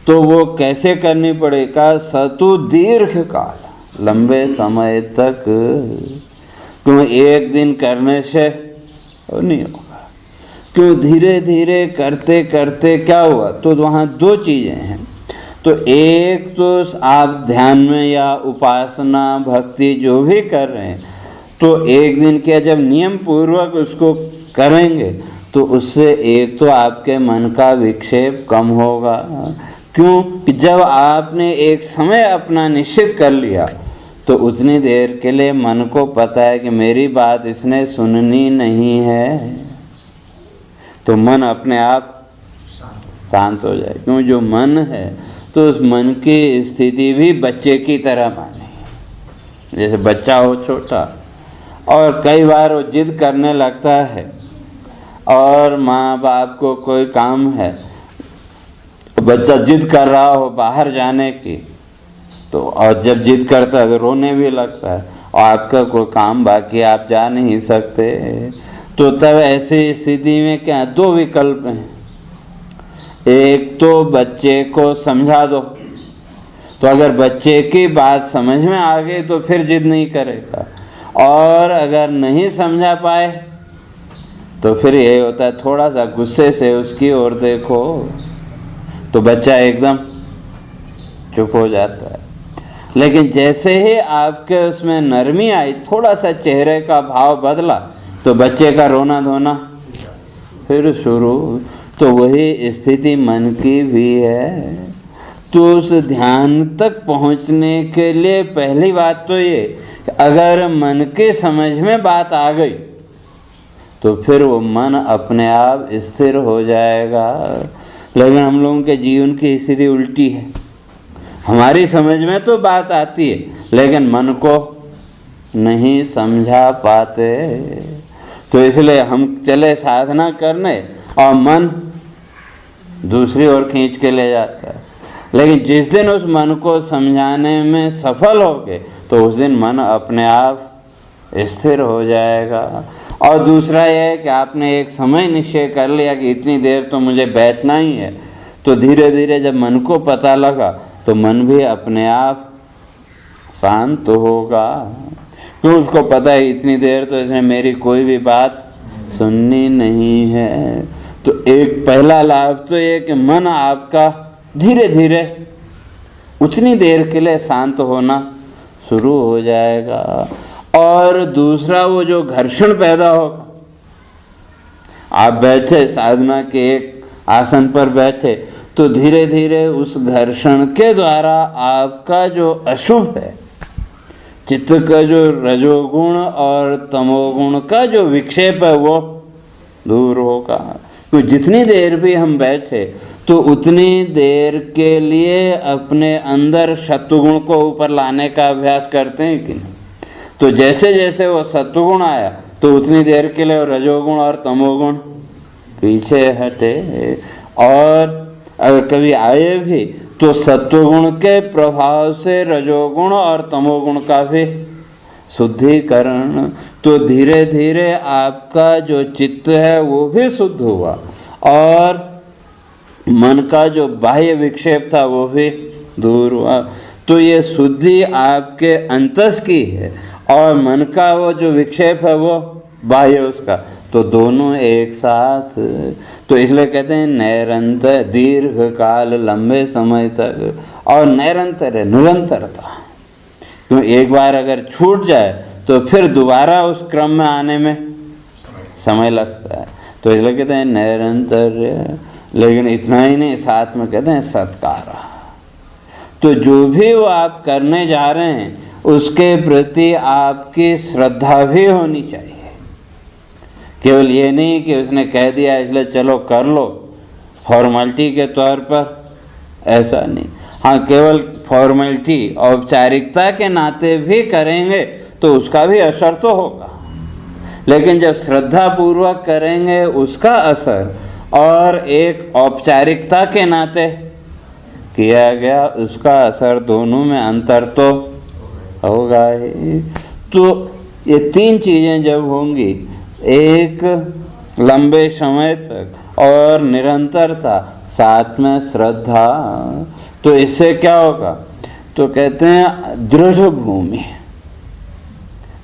तो वो कैसे करनी पड़ेगा? सतु दीर्घकाल, लंबे समय तक। क्यों? एक दिन करने से नहीं होगा। क्यों? धीरे धीरे करते करते क्या हुआ? तो वहाँ दो चीज़ें हैं। तो एक तो आप ध्यान में या उपासना भक्ति जो भी कर रहे हैं, तो एक दिन क्या जब नियम पूर्वक उसको करेंगे तो उससे एक तो आपके मन का विक्षेप कम होगा। क्यों? कि जब आपने एक समय अपना निश्चित कर लिया तो उतनी देर के लिए मन को पता है कि मेरी बात इसने सुननी नहीं है, तो मन अपने आप शांत हो जाए। क्यों? जो मन है तो उस मन की स्थिति भी बच्चे की तरह माने। जैसे बच्चा हो छोटा और कई बार वो जिद करने लगता है और माँ बाप को कोई काम है, बच्चा जिद कर रहा हो बाहर जाने की, तो और जब जिद करता है तो रोने भी लगता है और आपका कोई काम बाकी, आप जा नहीं सकते। तो तब ऐसी स्थिति में क्या, दो विकल्प हैं। एक तो बच्चे को समझा दो, तो अगर बच्चे की बात समझ में आ गई तो फिर जिद नहीं करेगा, और अगर नहीं समझा पाए तो फिर यही होता है थोड़ा सा गुस्से से उसकी ओर देखो तो बच्चा एकदम चुप हो जाता है। लेकिन जैसे ही आपके उसमें नरमी आई, थोड़ा सा चेहरे का भाव बदला, तो बच्चे का रोना धोना फिर शुरू। तो वही स्थिति मन की भी है। तो उस ध्यान तक पहुंचने के लिए पहली बात तो ये, अगर मन के समझ में बात आ गई तो फिर वो मन अपने आप स्थिर हो जाएगा। लेकिन हम लोगों के जीवन की स्थिति उल्टी है। हमारी समझ में तो बात आती है, लेकिन मन को नहीं समझा पाते। तो इसलिए हम चले साधना करने और मन दूसरी ओर खींच के ले जाता है। लेकिन जिस दिन उस मन को समझाने में सफल हो गए, तो उस दिन मन अपने आप स्थिर हो जाएगा। और दूसरा यह है कि आपने एक समय निश्चय कर लिया कि इतनी देर तो मुझे बैठना ही है, तो धीरे धीरे जब मन को पता लगा तो मन भी अपने आप शांत होगा। क्यों? उसको पता है इतनी देर तो इसने मेरी कोई भी बात सुननी नहीं है। तो एक पहला लाभ तो ये कि मन आपका धीरे धीरे उतनी देर के लिए शांत होना शुरू हो जाएगा। और दूसरा, वो जो घर्षण पैदा होगा, आप बैठे साधना के एक आसन पर बैठे, तो धीरे धीरे उस घर्षण के द्वारा आपका जो अशुभ है, चित्त का जो रजोगुण और तमोगुण का जो विक्षेप है, वो दूर होगा। तो जितनी देर भी हम बैठे तो उतनी देर के लिए अपने अंदर सत्वगुण को ऊपर लाने का अभ्यास करते हैं कि नहीं? तो जैसे जैसे वो सत्वगुण आया तो उतनी देर के लिए रजोगुण और तमोगुण पीछे हटे। और अगर कभी आए भी तो सत्वगुण के प्रभाव से रजोगुण और तमोगुण का भी शुद्धिकरण। तो धीरे धीरे आपका जो चित्त है वो भी शुद्ध हुआ और मन का जो बाह्य विक्षेप था वो भी दूर हुआ। तो ये शुद्धि आपके अंतस की है और मन का वो जो विक्षेप है वो बाह्य उसका, तो दोनों एक साथ। तो इसलिए कहते हैं निरंतर, दीर्घ काल, लंबे समय तक, और निरंतर है, निरंतरता। क्यों? एक बार अगर छूट जाए तो फिर दोबारा उस क्रम में आने में समय लगता है। तो इसलिए कहते हैं निरंतर। लेकिन इतना ही नहीं, साथ में कहते हैं सत्कार। तो जो भी वो आप करने जा रहे हैं उसके प्रति आपकी श्रद्धा भी होनी चाहिए। केवल ये नहीं कि उसने कह दिया इसलिए चलो कर लो फॉर्मेलिटी के तौर पर, ऐसा नहीं। हाँ, केवल फॉर्मेलिटी, औपचारिकता के नाते भी करेंगे तो उसका भी असर तो होगा, लेकिन जब श्रद्धा पूर्वक करेंगे उसका असर और एक औपचारिकता के नाते किया गया उसका असर, दोनों में अंतर तो होगा ही। तो ये तीन चीज़ें जब होंगी, एक लंबे समय तक और निरंतरता, साथ में श्रद्धा, तो इससे क्या होगा? तो कहते हैं दृढ़ भूमि,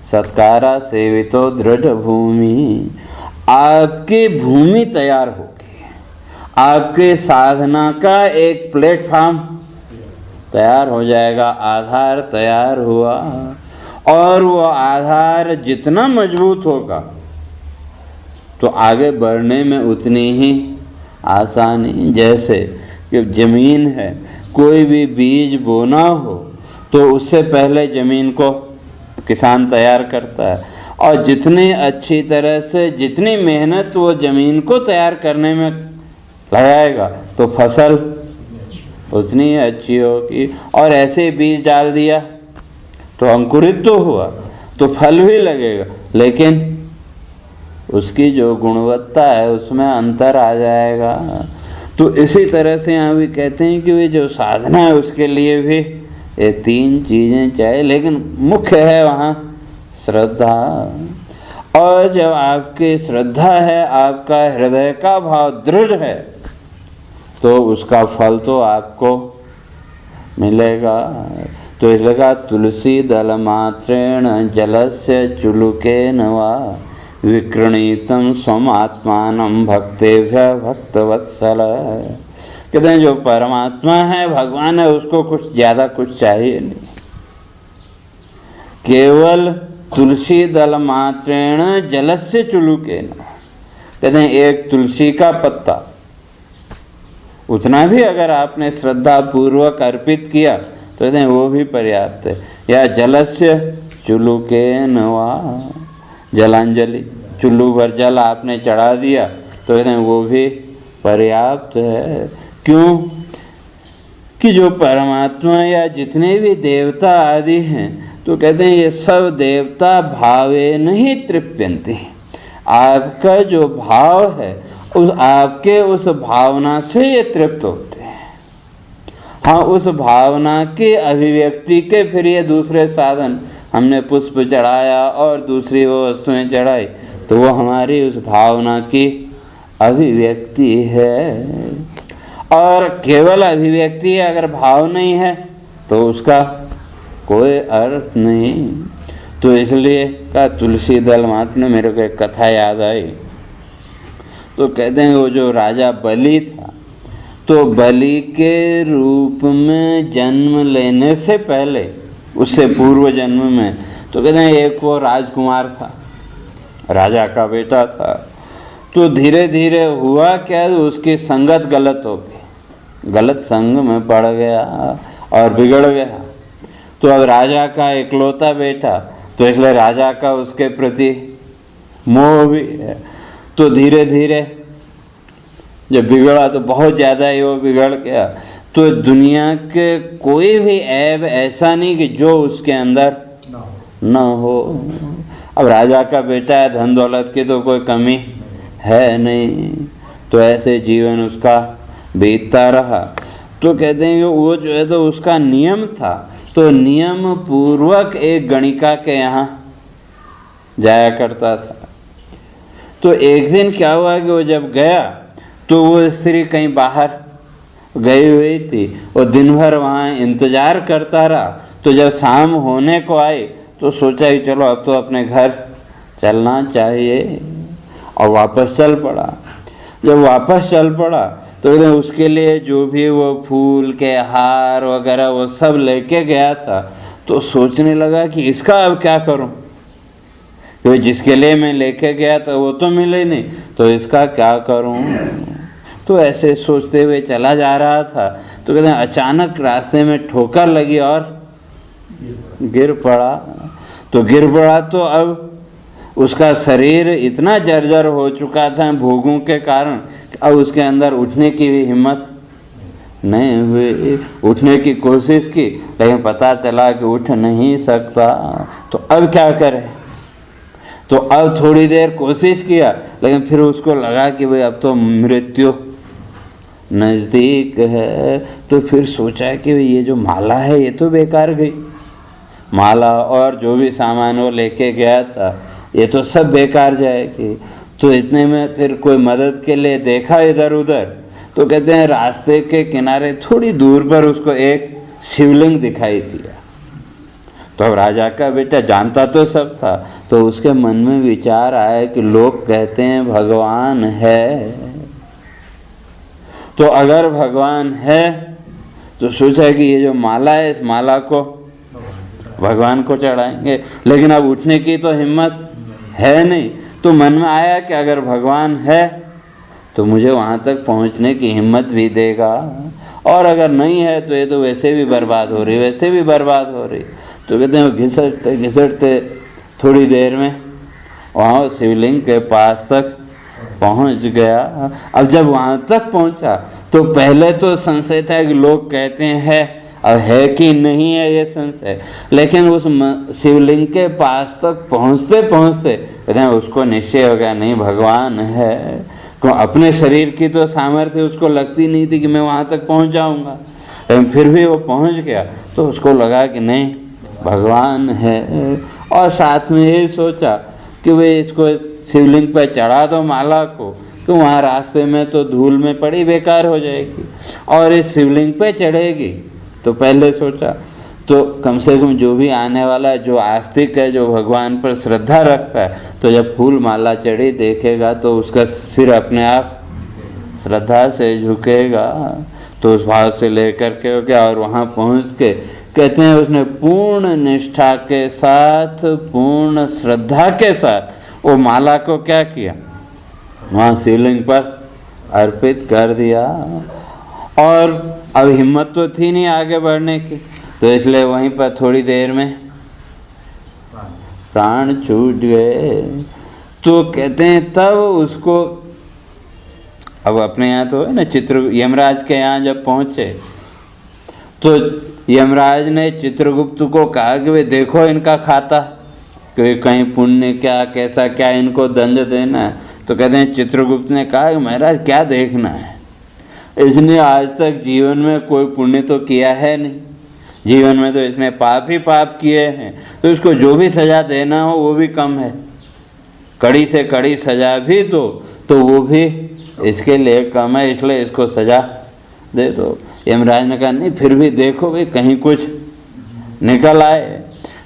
सत्कारा सेवितो दृढ़ भूमि। आपकी भूमि तैयार होगी, आपके साधना का एक प्लेटफॉर्म तैयार हो जाएगा, आधार तैयार हुआ। और वो आधार जितना मजबूत होगा तो आगे बढ़ने में उतनी ही आसानी। जैसे कि जमीन है, कोई भी बीज बोना हो तो उससे पहले जमीन को किसान तैयार करता है, और जितनी अच्छी तरह से, जितनी मेहनत वो जमीन को तैयार करने में लगाएगा तो फसल उतनी अच्छी होगी। और ऐसे बीज डाल दिया तो अंकुरित तो हुआ, तो फल भी लगेगा, लेकिन उसकी जो गुणवत्ता है उसमें अंतर आ जाएगा। तो इसी तरह से यहाँ भी कहते हैं कि वे जो साधना है उसके लिए भी ये तीन चीज़ें चाहिए, लेकिन मुख्य है वहाँ श्रद्धा। और जब आपकी श्रद्धा है, आपका हृदय का भाव दृढ़ है, तो उसका फल तो आपको मिलेगा। तो इसलिए कहा तुलसी दल मात्रेण जलस्य चुलुकेन वा विकृणीतम स्वमात्मानं भक्तेभ्य भक्तवत्सल। कहते हैं जो परमात्मा है, भगवान है, उसको कुछ ज़्यादा कुछ चाहिए नहीं, केवल तुलसी दल मात्रेण जलस्य चुलुकेन। कहते हैं एक तुलसी का पत्ता, उतना भी अगर आपने श्रद्धा पूर्वक अर्पित किया तो कहते हैं वो भी पर्याप्त है। या जलस्य चुलुकेन वा, जलांजलि, चुल्लू भर जल आपने चढ़ा दिया तो कहते हैं वो भी पर्याप्त है। क्यों कि जो परमात्मा या जितने भी देवता आदि हैं, तो कहते हैं ये सब देवता भावे नहीं तृप्यन्ति। आपका जो भाव है उस आपके उस भावना से ये तृप्त होते हैं। हाँ, उस भावना के अभिव्यक्ति के फिर ये दूसरे साधन, हमने पुष्प चढ़ाया और दूसरी वो वस्तुएं चढ़ाई, तो वो हमारी उस भावना की अभिव्यक्ति है। और केवल अभिव्यक्ति है, अगर भाव नहीं है तो उसका कोई अर्थ नहीं। तो इसलिए का तुलसी दल मात्र में मेरे को एक कथा याद आई। तो कहते हैं वो जो राजा बलि था, तो बलि के रूप में जन्म लेने से पहले, उससे पूर्व जन्म में, तो कहते हैं एक वो राजकुमार था, राजा का बेटा था। तो धीरे धीरे हुआ क्या, उसकी संगत गलत हो गई, गलत संग में पड़ गया और बिगड़ गया। तो अब राजा का इकलौता बेटा, तो इसलिए राजा का उसके प्रति मोह भी है। तो धीरे धीरे जब बिगड़ा तो बहुत ज़्यादा ही वो बिगड़ गया। तो दुनिया के कोई भी ऐब ऐसा नहीं कि जो उसके अंदर न हो। अब राजा का बेटा है, धन दौलत की तो कोई कमी है नहीं, तो ऐसे जीवन उसका बीतता रहा। तो कहते हैं कि वो जो है तो उसका नियम था, तो नियम पूर्वक एक गणिका के यहाँ जाया करता था। तो एक दिन क्या हुआ कि वो जब गया तो वो स्त्री कहीं बाहर गई हुई थी और दिन भर वहाँ इंतज़ार करता रहा। तो जब शाम होने को आई तो सोचा कि चलो अब तो अपने घर चलना चाहिए, और वापस चल पड़ा। जब वापस चल पड़ा तो उसके लिए जो भी वो फूल के हार वगैरह वो सब लेके गया था, तो सोचने लगा कि इसका अब क्या करूं, क्योंकि जिसके लिए मैं लेके गया था वो तो मिले नहीं, तो इसका क्या करूं। तो ऐसे सोचते हुए चला जा रहा था। तो कहते हैं अचानक रास्ते में ठोकर लगी और गिर पड़ा। तो गिर पड़ा तो अब उसका शरीर इतना जर्जर हो चुका था भोगों के कारण, अब उसके अंदर उठने की भी हिम्मत नहीं हुई। उठने की कोशिश की, लेकिन पता चला कि उठ नहीं सकता। तो अब क्या करे, तो अब थोड़ी देर कोशिश किया, लेकिन फिर उसको लगा कि भाई अब तो मृत्यु नज़दीक है। तो फिर सोचा कि भाई ये जो माला है ये तो बेकार गई, माला और जो भी सामान वो लेके गया था ये तो सब बेकार जाएगी। तो इतने में फिर कोई मदद के लिए देखा इधर उधर। तो कहते हैं रास्ते के किनारे थोड़ी दूर पर उसको एक शिवलिंग दिखाई दिया। तो अब राजा का बेटा जानता तो सब था, तो उसके मन में विचार आया कि लोग कहते हैं भगवान है, तो अगर भगवान है तो सोचा कि ये जो माला है इस माला को भगवान को चढ़ाएंगे। लेकिन अब उठने की तो हिम्मत है नहीं। तो मन में आया कि अगर भगवान है तो मुझे वहाँ तक पहुँचने की हिम्मत भी देगा, और अगर नहीं है तो ये तो वैसे भी बर्बाद हो रही, वैसे भी बर्बाद हो रही। तो कहते हैं घिसटते घिसटते थोड़ी देर में वहाँ शिवलिंग के पास तक पहुँच गया। अब जब वहाँ तक पहुँचा तो पहले तो संशय था कि लोग कहते हैं, अब है कि नहीं है ये संशय। लेकिन उस शिवलिंग के पास तक पहुँचते पहुँचते कहते हैं उसको निश्चय हो गया, नहीं भगवान है। क्यों, अपने शरीर की तो सामर्थ्य उसको लगती नहीं थी कि मैं वहाँ तक पहुँच जाऊँगा, लेकिन फिर भी वो पहुँच गया। तो उसको लगा कि नहीं भगवान है, और साथ में ये सोचा कि भाई इसको शिवलिंग पर चढ़ा दो माला को, तो वहाँ रास्ते में तो धूल में पड़ी बेकार हो जाएगी, और इस शिवलिंग पे चढ़ेगी। तो पहले सोचा तो कम से कम जो भी आने वाला है, जो आस्तिक है, जो भगवान पर श्रद्धा रखता है, तो जब फूल माला चढ़ी देखेगा तो उसका सिर अपने आप श्रद्धा से झुकेगा। तो उस भाव से लेकर के हो गया, और वहाँ पहुँच के कहते हैं उसने पूर्ण निष्ठा के साथ, पूर्ण श्रद्धा के साथ वो माला को क्या किया, वहाँ शिवलिंग पर अर्पित कर दिया। और अब हिम्मत तो थी नहीं आगे बढ़ने की, तो इसलिए वहीं पर थोड़ी देर में प्राण छूट गए। तो कहते हैं तब उसको, अब अपने यहाँ तो है ना चित्र, यमराज के यहाँ जब पहुँचे तो यमराज ने चित्रगुप्त को कहा कि वे देखो इनका खाता, कि कहीं पुण्य क्या कैसा क्या इनको दंड देना है। तो कहते हैं चित्रगुप्त ने कहा कि महाराज क्या देखना है, इसने आज तक जीवन में कोई पुण्य तो किया है नहीं, जीवन में तो इसने पाप ही पाप किए हैं, तो इसको जो भी सज़ा देना हो वो भी कम है, कड़ी से कड़ी सज़ा भी दो तो वो भी इसके लिए कम है, इसलिए इसको सज़ा दे दो। यमराज ने कहा नहीं फिर भी देखो भाई कहीं कुछ निकल आए।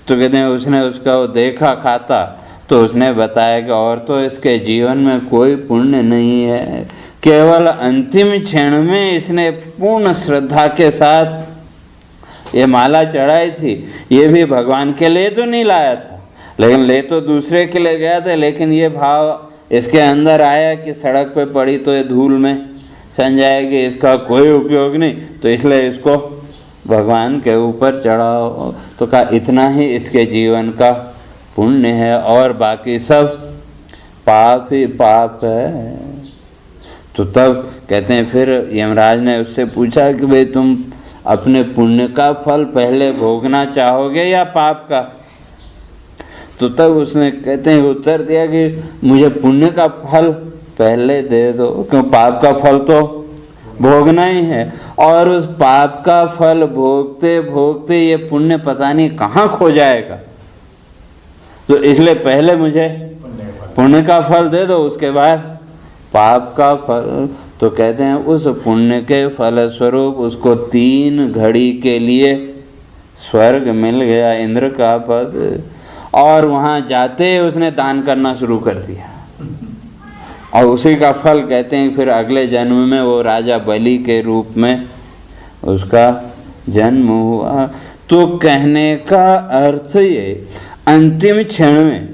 तो कहते हैं उसने उसका वो देखा खाता, तो उसने बताया कि और तो इसके जीवन में कोई पुण्य नहीं है, केवल अंतिम क्षण में इसने पूर्ण श्रद्धा के साथ ये माला चढ़ाई थी। ये भी भगवान के लिए तो नहीं लाया था, लेकिन ले तो दूसरे के लिए गया था, लेकिन ये भाव इसके अंदर आया कि सड़क पे पड़ी तो ये धूल में सन जाएगी, इसका कोई उपयोग नहीं, तो इसलिए इसको भगवान के ऊपर चढ़ाओ। तो कहा इतना ही इसके जीवन का पुण्य है और बाकी सब पाप ही पाप है। तो तब कहते हैं फिर यमराज ने उससे पूछा कि भाई तुम अपने पुण्य का फल पहले भोगना चाहोगे या पाप का? तो तब उसने कहते हैं उत्तर दिया कि मुझे पुण्य का फल पहले दे दो, क्यों पाप का फल तो भोगना ही है, और उस पाप का फल भोगते भोगते ये पुण्य पता नहीं कहाँ खो जाएगा, तो इसलिए पहले मुझे पुण्य का फल दे दो, उसके बाद पाप का फल। तो कहते हैं उस पुण्य के फल स्वरूप उसको 3 घड़ी के लिए स्वर्ग मिल गया, इंद्र का पद, और वहाँ जाते उसने दान करना शुरू कर दिया, और उसी का फल कहते हैं फिर अगले जन्म में वो राजा बलि के रूप में उसका जन्म हुआ। तो कहने का अर्थ ये अंतिम क्षण में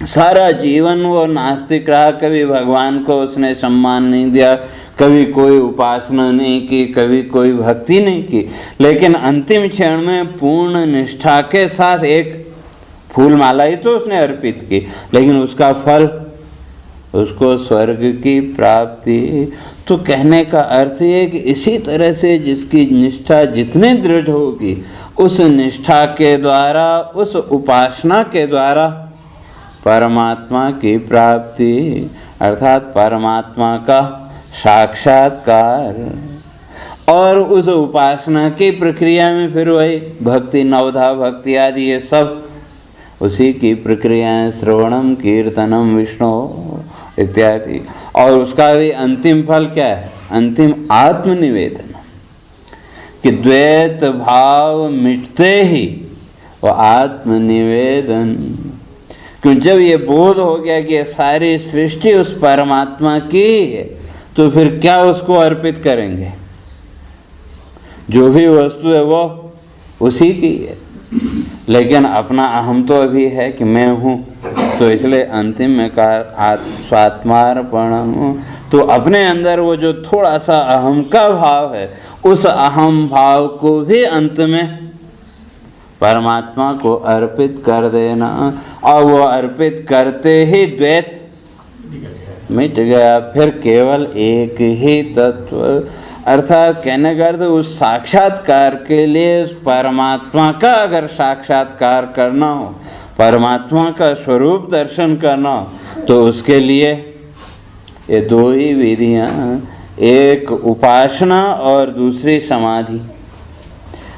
सारा जीवन वो नास्तिक रहा, कभी भगवान को उसने सम्मान नहीं दिया, कभी कोई उपासना नहीं की, कभी कोई भक्ति नहीं की, लेकिन अंतिम क्षण में पूर्ण निष्ठा के साथ एक फूल माला ही तो उसने अर्पित की, लेकिन उसका फल उसको स्वर्ग की प्राप्ति। तो कहने का अर्थ ये कि इसी तरह से जिसकी निष्ठा जितनी दृढ़ होगी, उस निष्ठा के द्वारा, उस उपासना के द्वारा परमात्मा की प्राप्ति, अर्थात परमात्मा का साक्षात्कार। और उस उपासना की प्रक्रिया में फिर वही भक्ति, नवधा भक्ति आदि ये सब उसी की प्रक्रियाएं, श्रवणम कीर्तनम विष्णु इत्यादि। और उसका भी अंतिम फल क्या है? अंतिम आत्मनिवेदन, कि द्वैत भाव मिटते ही वो आत्मनिवेदन। क्यों जब ये बोध हो गया कि ये सारी सृष्टि उस परमात्मा की है, तो फिर क्या उसको अर्पित करेंगे? जो भी वस्तु है वो उसी की है, लेकिन अपना अहम तो अभी है कि मैं हूँ, तो इसलिए अंतिम में कहा स्वात्मार्पण। तो अपने अंदर वो जो थोड़ा सा अहम का भाव है, उस अहम भाव को भी अंत में परमात्मा को अर्पित कर देना, और वो अर्पित करते ही द्वैत मिट गया, फिर केवल एक ही तत्व। अर्थात कहने का अर्थ उस साक्षात्कार के लिए, उस परमात्मा का अगर साक्षात्कार करना हो, परमात्मा का स्वरूप दर्शन करना हो, तो उसके लिए ये 2 ही विधियाँ, एक उपासना और दूसरी समाधि।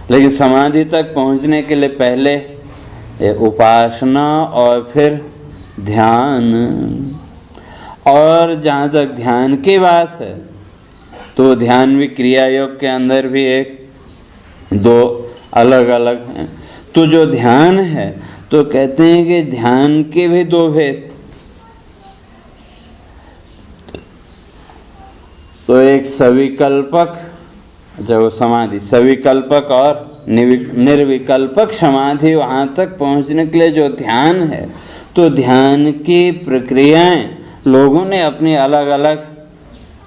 लेकिन समाधि तक पहुँचने के लिए पहले ये उपासना और फिर ध्यान। और जहाँ तक ध्यान की बात है, तो ध्यान भी क्रिया योग के अंदर भी 2 अलग अलग हैं। तो जो ध्यान है, तो कहते हैं कि ध्यान के भी 2 भेद। तो एक सविकल्पक अच्छा, वो समाधि सविकल्पक और निर्विकल्पक समाधि, वहाँ तक पहुँचने के लिए जो ध्यान है, तो ध्यान की प्रक्रियाएं लोगों ने अपनी अलग अलग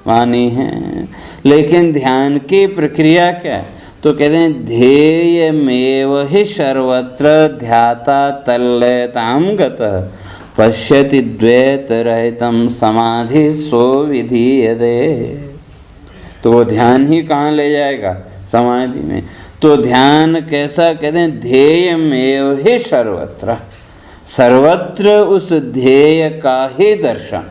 मानी हैं, लेकिन ध्यान की प्रक्रिया क्या है? तो कहते हैं ध्येयमेव हि सर्वत्र ध्याता तल्लयताम गतः पश्यति द्वैत रहितम समाधि सो विधीयते। तो वो ध्यान ही कहाँ ले जाएगा? समाधि में। तो ध्यान कैसा? कहते हैं ध्येयमेव हि सर्वत्र, सर्वत्र उस ध्येय का ही दर्शन।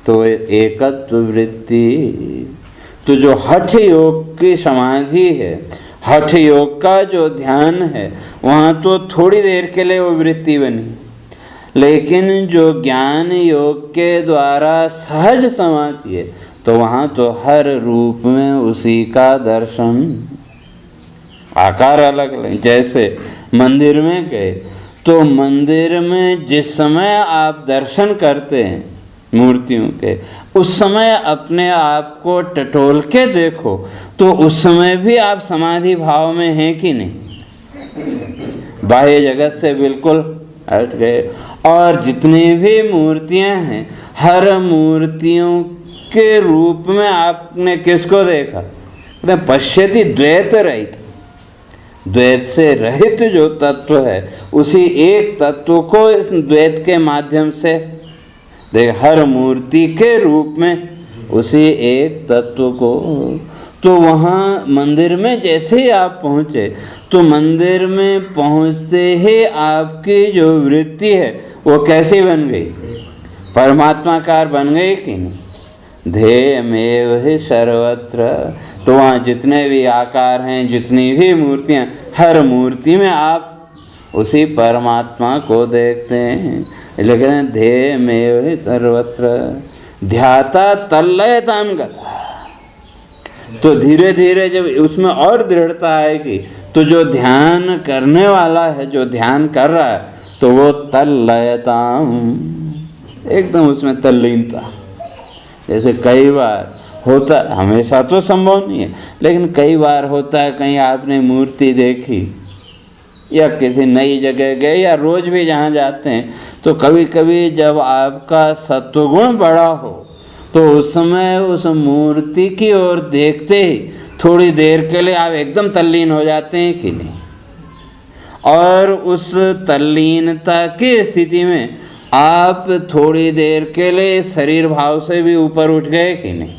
तो एकत्व वृत्ति, तो जो हठ योग की समाधि है, हठ योग का जो ध्यान है, वहाँ तो थोड़ी देर के लिए वो वृत्ति बनी, लेकिन जो ज्ञान योग के द्वारा सहज समाधि है, तो वहाँ तो हर रूप में उसी का दर्शन, आकार अलग अलग। जैसे मंदिर में गए, तो मंदिर में जिस समय आप दर्शन करते हैं मूर्तियों के, उस समय अपने आप को टटोल के देखो, तो उस समय भी आप समाधि भाव में हैं कि नहीं? बाह्य जगत से बिल्कुल हट गए। और जितनी भी मूर्तियां हैं, हर मूर्तियों के रूप में आपने किसको देखा? पश्यति द्वैत रहित, द्वैत से रहित जो तत्व है, उसी एक तत्व को इस द्वैत के माध्यम से देख, हर मूर्ति के रूप में उसी एक तत्व को। तो वहाँ मंदिर में जैसे ही आप पहुँचे, तो मंदिर में पहुँचते ही आपकी जो वृत्ति है वो कैसी बन गई? परमात्माकार बन गई कि नहीं? ध्येयमेव हि सर्वत्र। तो वहाँ जितने भी आकार हैं, जितनी भी मूर्तियाँ, हर मूर्ति में आप उसी परमात्मा को देखते हैं। लेकिन ध्येयमेव हि सर्वत्र ध्याता तल्लयताम गतः। तो धीरे धीरे जब उसमें और दृढ़ता आएगी, तो जो ध्यान करने वाला है, जो ध्यान कर रहा है, तो वो तल्लयताम, एकदम उसमें तल्लीनता। जैसे कई बार होता, हमेशा तो संभव नहीं है, लेकिन कई बार होता है, कहीं आपने मूर्ति देखी या किसी नई जगह गए या रोज भी जहाँ जाते हैं, तो कभी कभी जब आपका सत्वगुण बड़ा हो, तो उस समय उस मूर्ति की ओर देखते ही थोड़ी देर के लिए आप एकदम तल्लीन हो जाते हैं कि नहीं? और उस तल्लीनता की स्थिति में आप थोड़ी देर के लिए शरीर भाव से भी ऊपर उठ गए कि नहीं?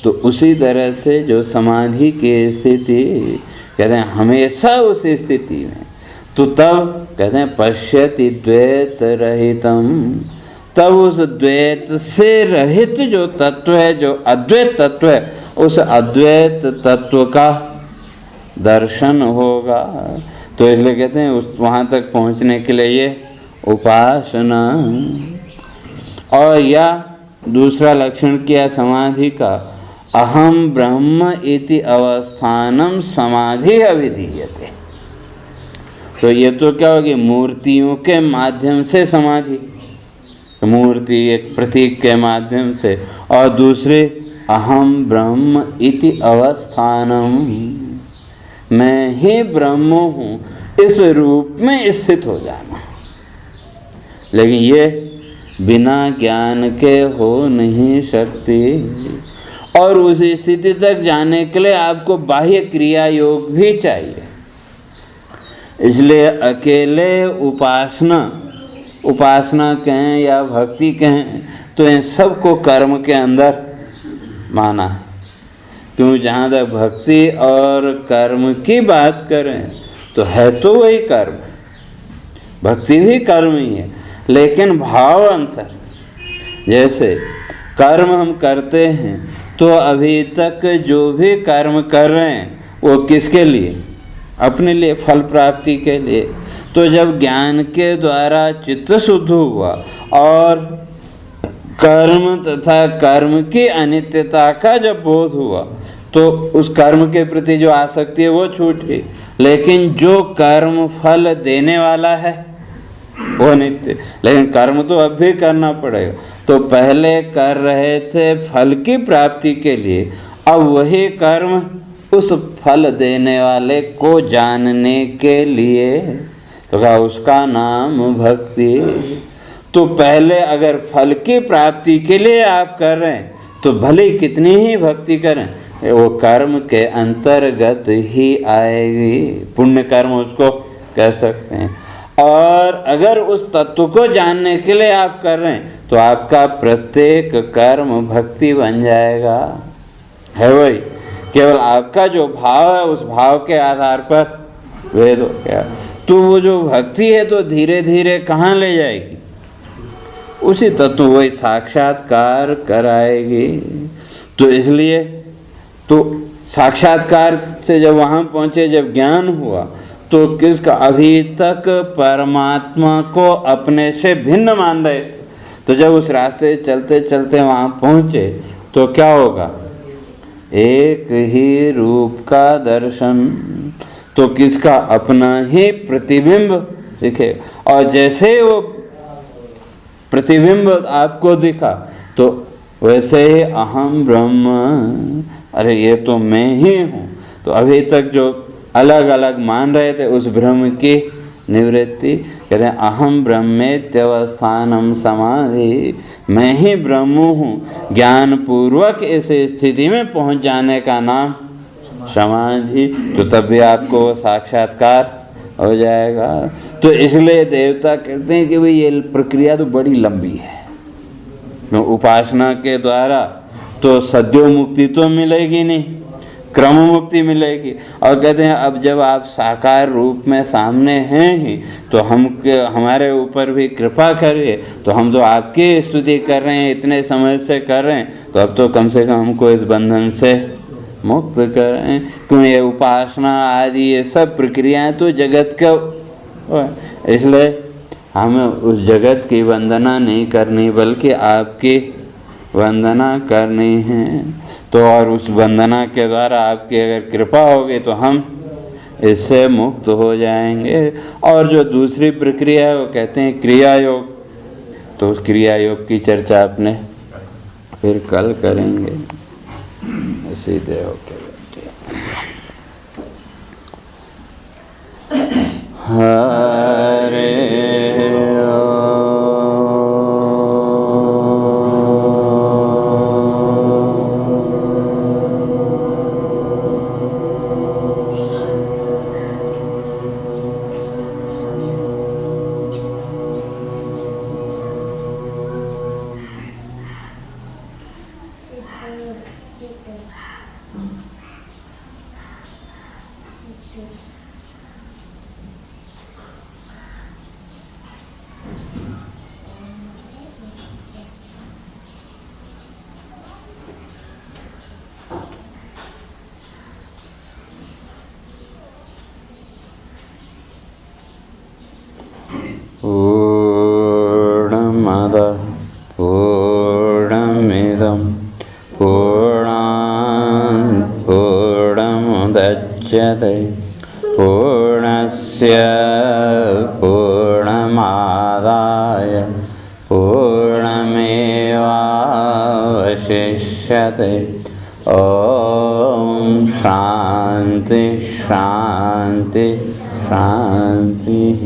तो उसी तरह से जो समाधि की स्थिति, कहते हैं हमेशा उस स्थिति में, तो तब कहते हैं पश्यति द्वैत रहितम, तब उस द्वैत से रहित जो तत्व है, जो अद्वैत तत्व है, उस अद्वैत तत्व का दर्शन होगा। तो इसलिए कहते हैं उस वहाँ तक पहुँचने के लिए ये उपासना। और या दूसरा लक्षण किया समाधि का, अहम ब्रह्म इति अवस्थानम समाधि अभिधीयते। तो ये तो क्या होगी? मूर्तियों के माध्यम से समाधि, मूर्ति एक प्रतीक के माध्यम से, और दूसरे अहम ब्रह्म इति अवस्थानम, मैं ही ब्रह्म हूँ, इस रूप में स्थित हो जाना। लेकिन ये बिना ज्ञान के हो नहीं सकती, और उस स्थिति तक जाने के लिए आपको बाह्य क्रिया योग भी चाहिए। इसलिए अकेले उपासना कहें या भक्ति कहें, तो इन सबको कर्म के अंदर माना है। क्यों? जहाँ तक भक्ति और कर्म की बात करें, तो है तो वही कर्म, भक्ति भी कर्म ही है, लेकिन भाव अंतर। जैसे कर्म हम करते हैं, तो अभी तक जो भी कर्म कर रहे हैं वो किसके लिए? अपने लिए, फल प्राप्ति के लिए। तो जब ज्ञान के द्वारा चित्त शुद्ध हुआ और कर्म तथा कर्म की अनित्यता का जब बोध हुआ, तो उस कर्म के प्रति जो आसक्ति है वो छूट गई। लेकिन जो कर्म फल देने वाला है वो नित्य, लेकिन कर्म तो अब भी करना पड़ेगा। तो पहले कर रहे थे फल की प्राप्ति के लिए, अब वही कर्म उस फल देने वाले को जानने के लिए तो कहा उसका नाम भक्ति। तो पहले अगर फल की प्राप्ति के लिए आप कर रहे हैं तो भले कितनी ही भक्ति करें, वो कर्म के अंतर्गत ही आएगी, पुण्य कर्म उसको कह सकते हैं। और अगर उस तत्व को जानने के लिए आप कर रहे हैं तो आपका प्रत्येक कर्म भक्ति बन जाएगा। है वही, केवल आपका जो भाव है उस भाव के आधार पर वेद हो गया। तो वो जो भक्ति है तो धीरे धीरे कहाँ ले जाएगी, उसी तत्व वही साक्षात्कार कराएगी। तो इसलिए तो साक्षात्कार से जब वहाँ पहुँचे, जब ज्ञान हुआ, तो किसका, अभी तक परमात्मा को अपने से भिन्न मान रहे थे, तो जब उस रास्ते चलते चलते वहाँ पहुँचे तो क्या होगा, एक ही रूप का दर्शन। तो किसका, अपना ही प्रतिबिंब दिखे। और जैसे वो प्रतिबिंब आपको दिखा तो वैसे ही अहम ब्रह्म, अरे ये तो मैं ही हूँ। तो अभी तक जो अलग अलग मान रहे थे उस ब्रह्म की निवृत्ति, कहते हैं अहम ब्रह्मेत्यवस्थानम समाधि, मैं ही ब्रह्म हूँ। ज्ञान पूर्वक इस स्थिति में पहुँच जाने का नाम समाधि। तो तब भी आपको साक्षात्कार हो जाएगा। तो इसलिए देवता कहते हैं कि भाई ये प्रक्रिया तो बड़ी लंबी है, तो उपासना के द्वारा तो सद्यो मुक्ति तो मिलेगी नहीं, क्रम मुक्ति मिलेगी। और कहते हैं अब जब आप साकार रूप में सामने हैं ही तो हमारे ऊपर भी कृपा करिए। तो हम तो आपकी स्तुति कर रहे हैं, इतने समय से कर रहे हैं, तो अब तो कम से कम हमको इस बंधन से मुक्त करें। क्यों, ये उपासना आदि ये सब प्रक्रियाएं तो जगत का, इसलिए हमें उस जगत की वंदना नहीं करनी बल्कि आपकी वंदना करनी है। तो और उस वंदना के द्वारा आपकी अगर कृपा होगी तो हम इससे मुक्त हो जाएंगे। और जो दूसरी प्रक्रिया है वो कहते हैं क्रिया योग। तो उस क्रिया योग की चर्चा अपने फिर कल करेंगे। सीधे होके हरे पूर्णमदः पूर्णमिदं पूर्णात् पूर्णमुदच्यते पूर्णस्य पूर्णमादाय पूर्णमेवावशिष्यते। ॐ शान्ति शान्ति शान्तिः।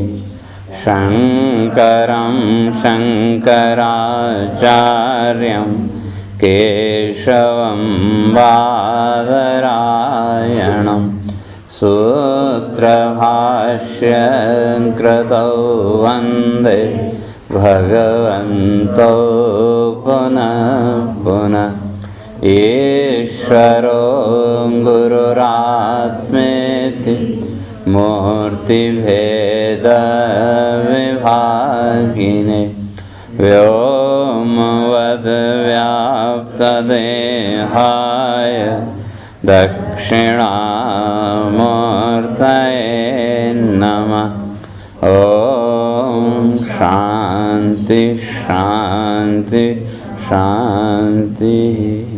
शङ्करं शङ्कराचार्यं केशवं बादरायणं सूत्रभाष्यं कृतौ वन्दे भगवन्तौ पुनः पुनः। ईश्वरो गुरुरात्मेति मूर्तिभेदविभागिने व्योमवद्व्याप्तदेहाय दक्षिणामूर्तये नमः। ॐ शान्ति शान्ति शान्तिः।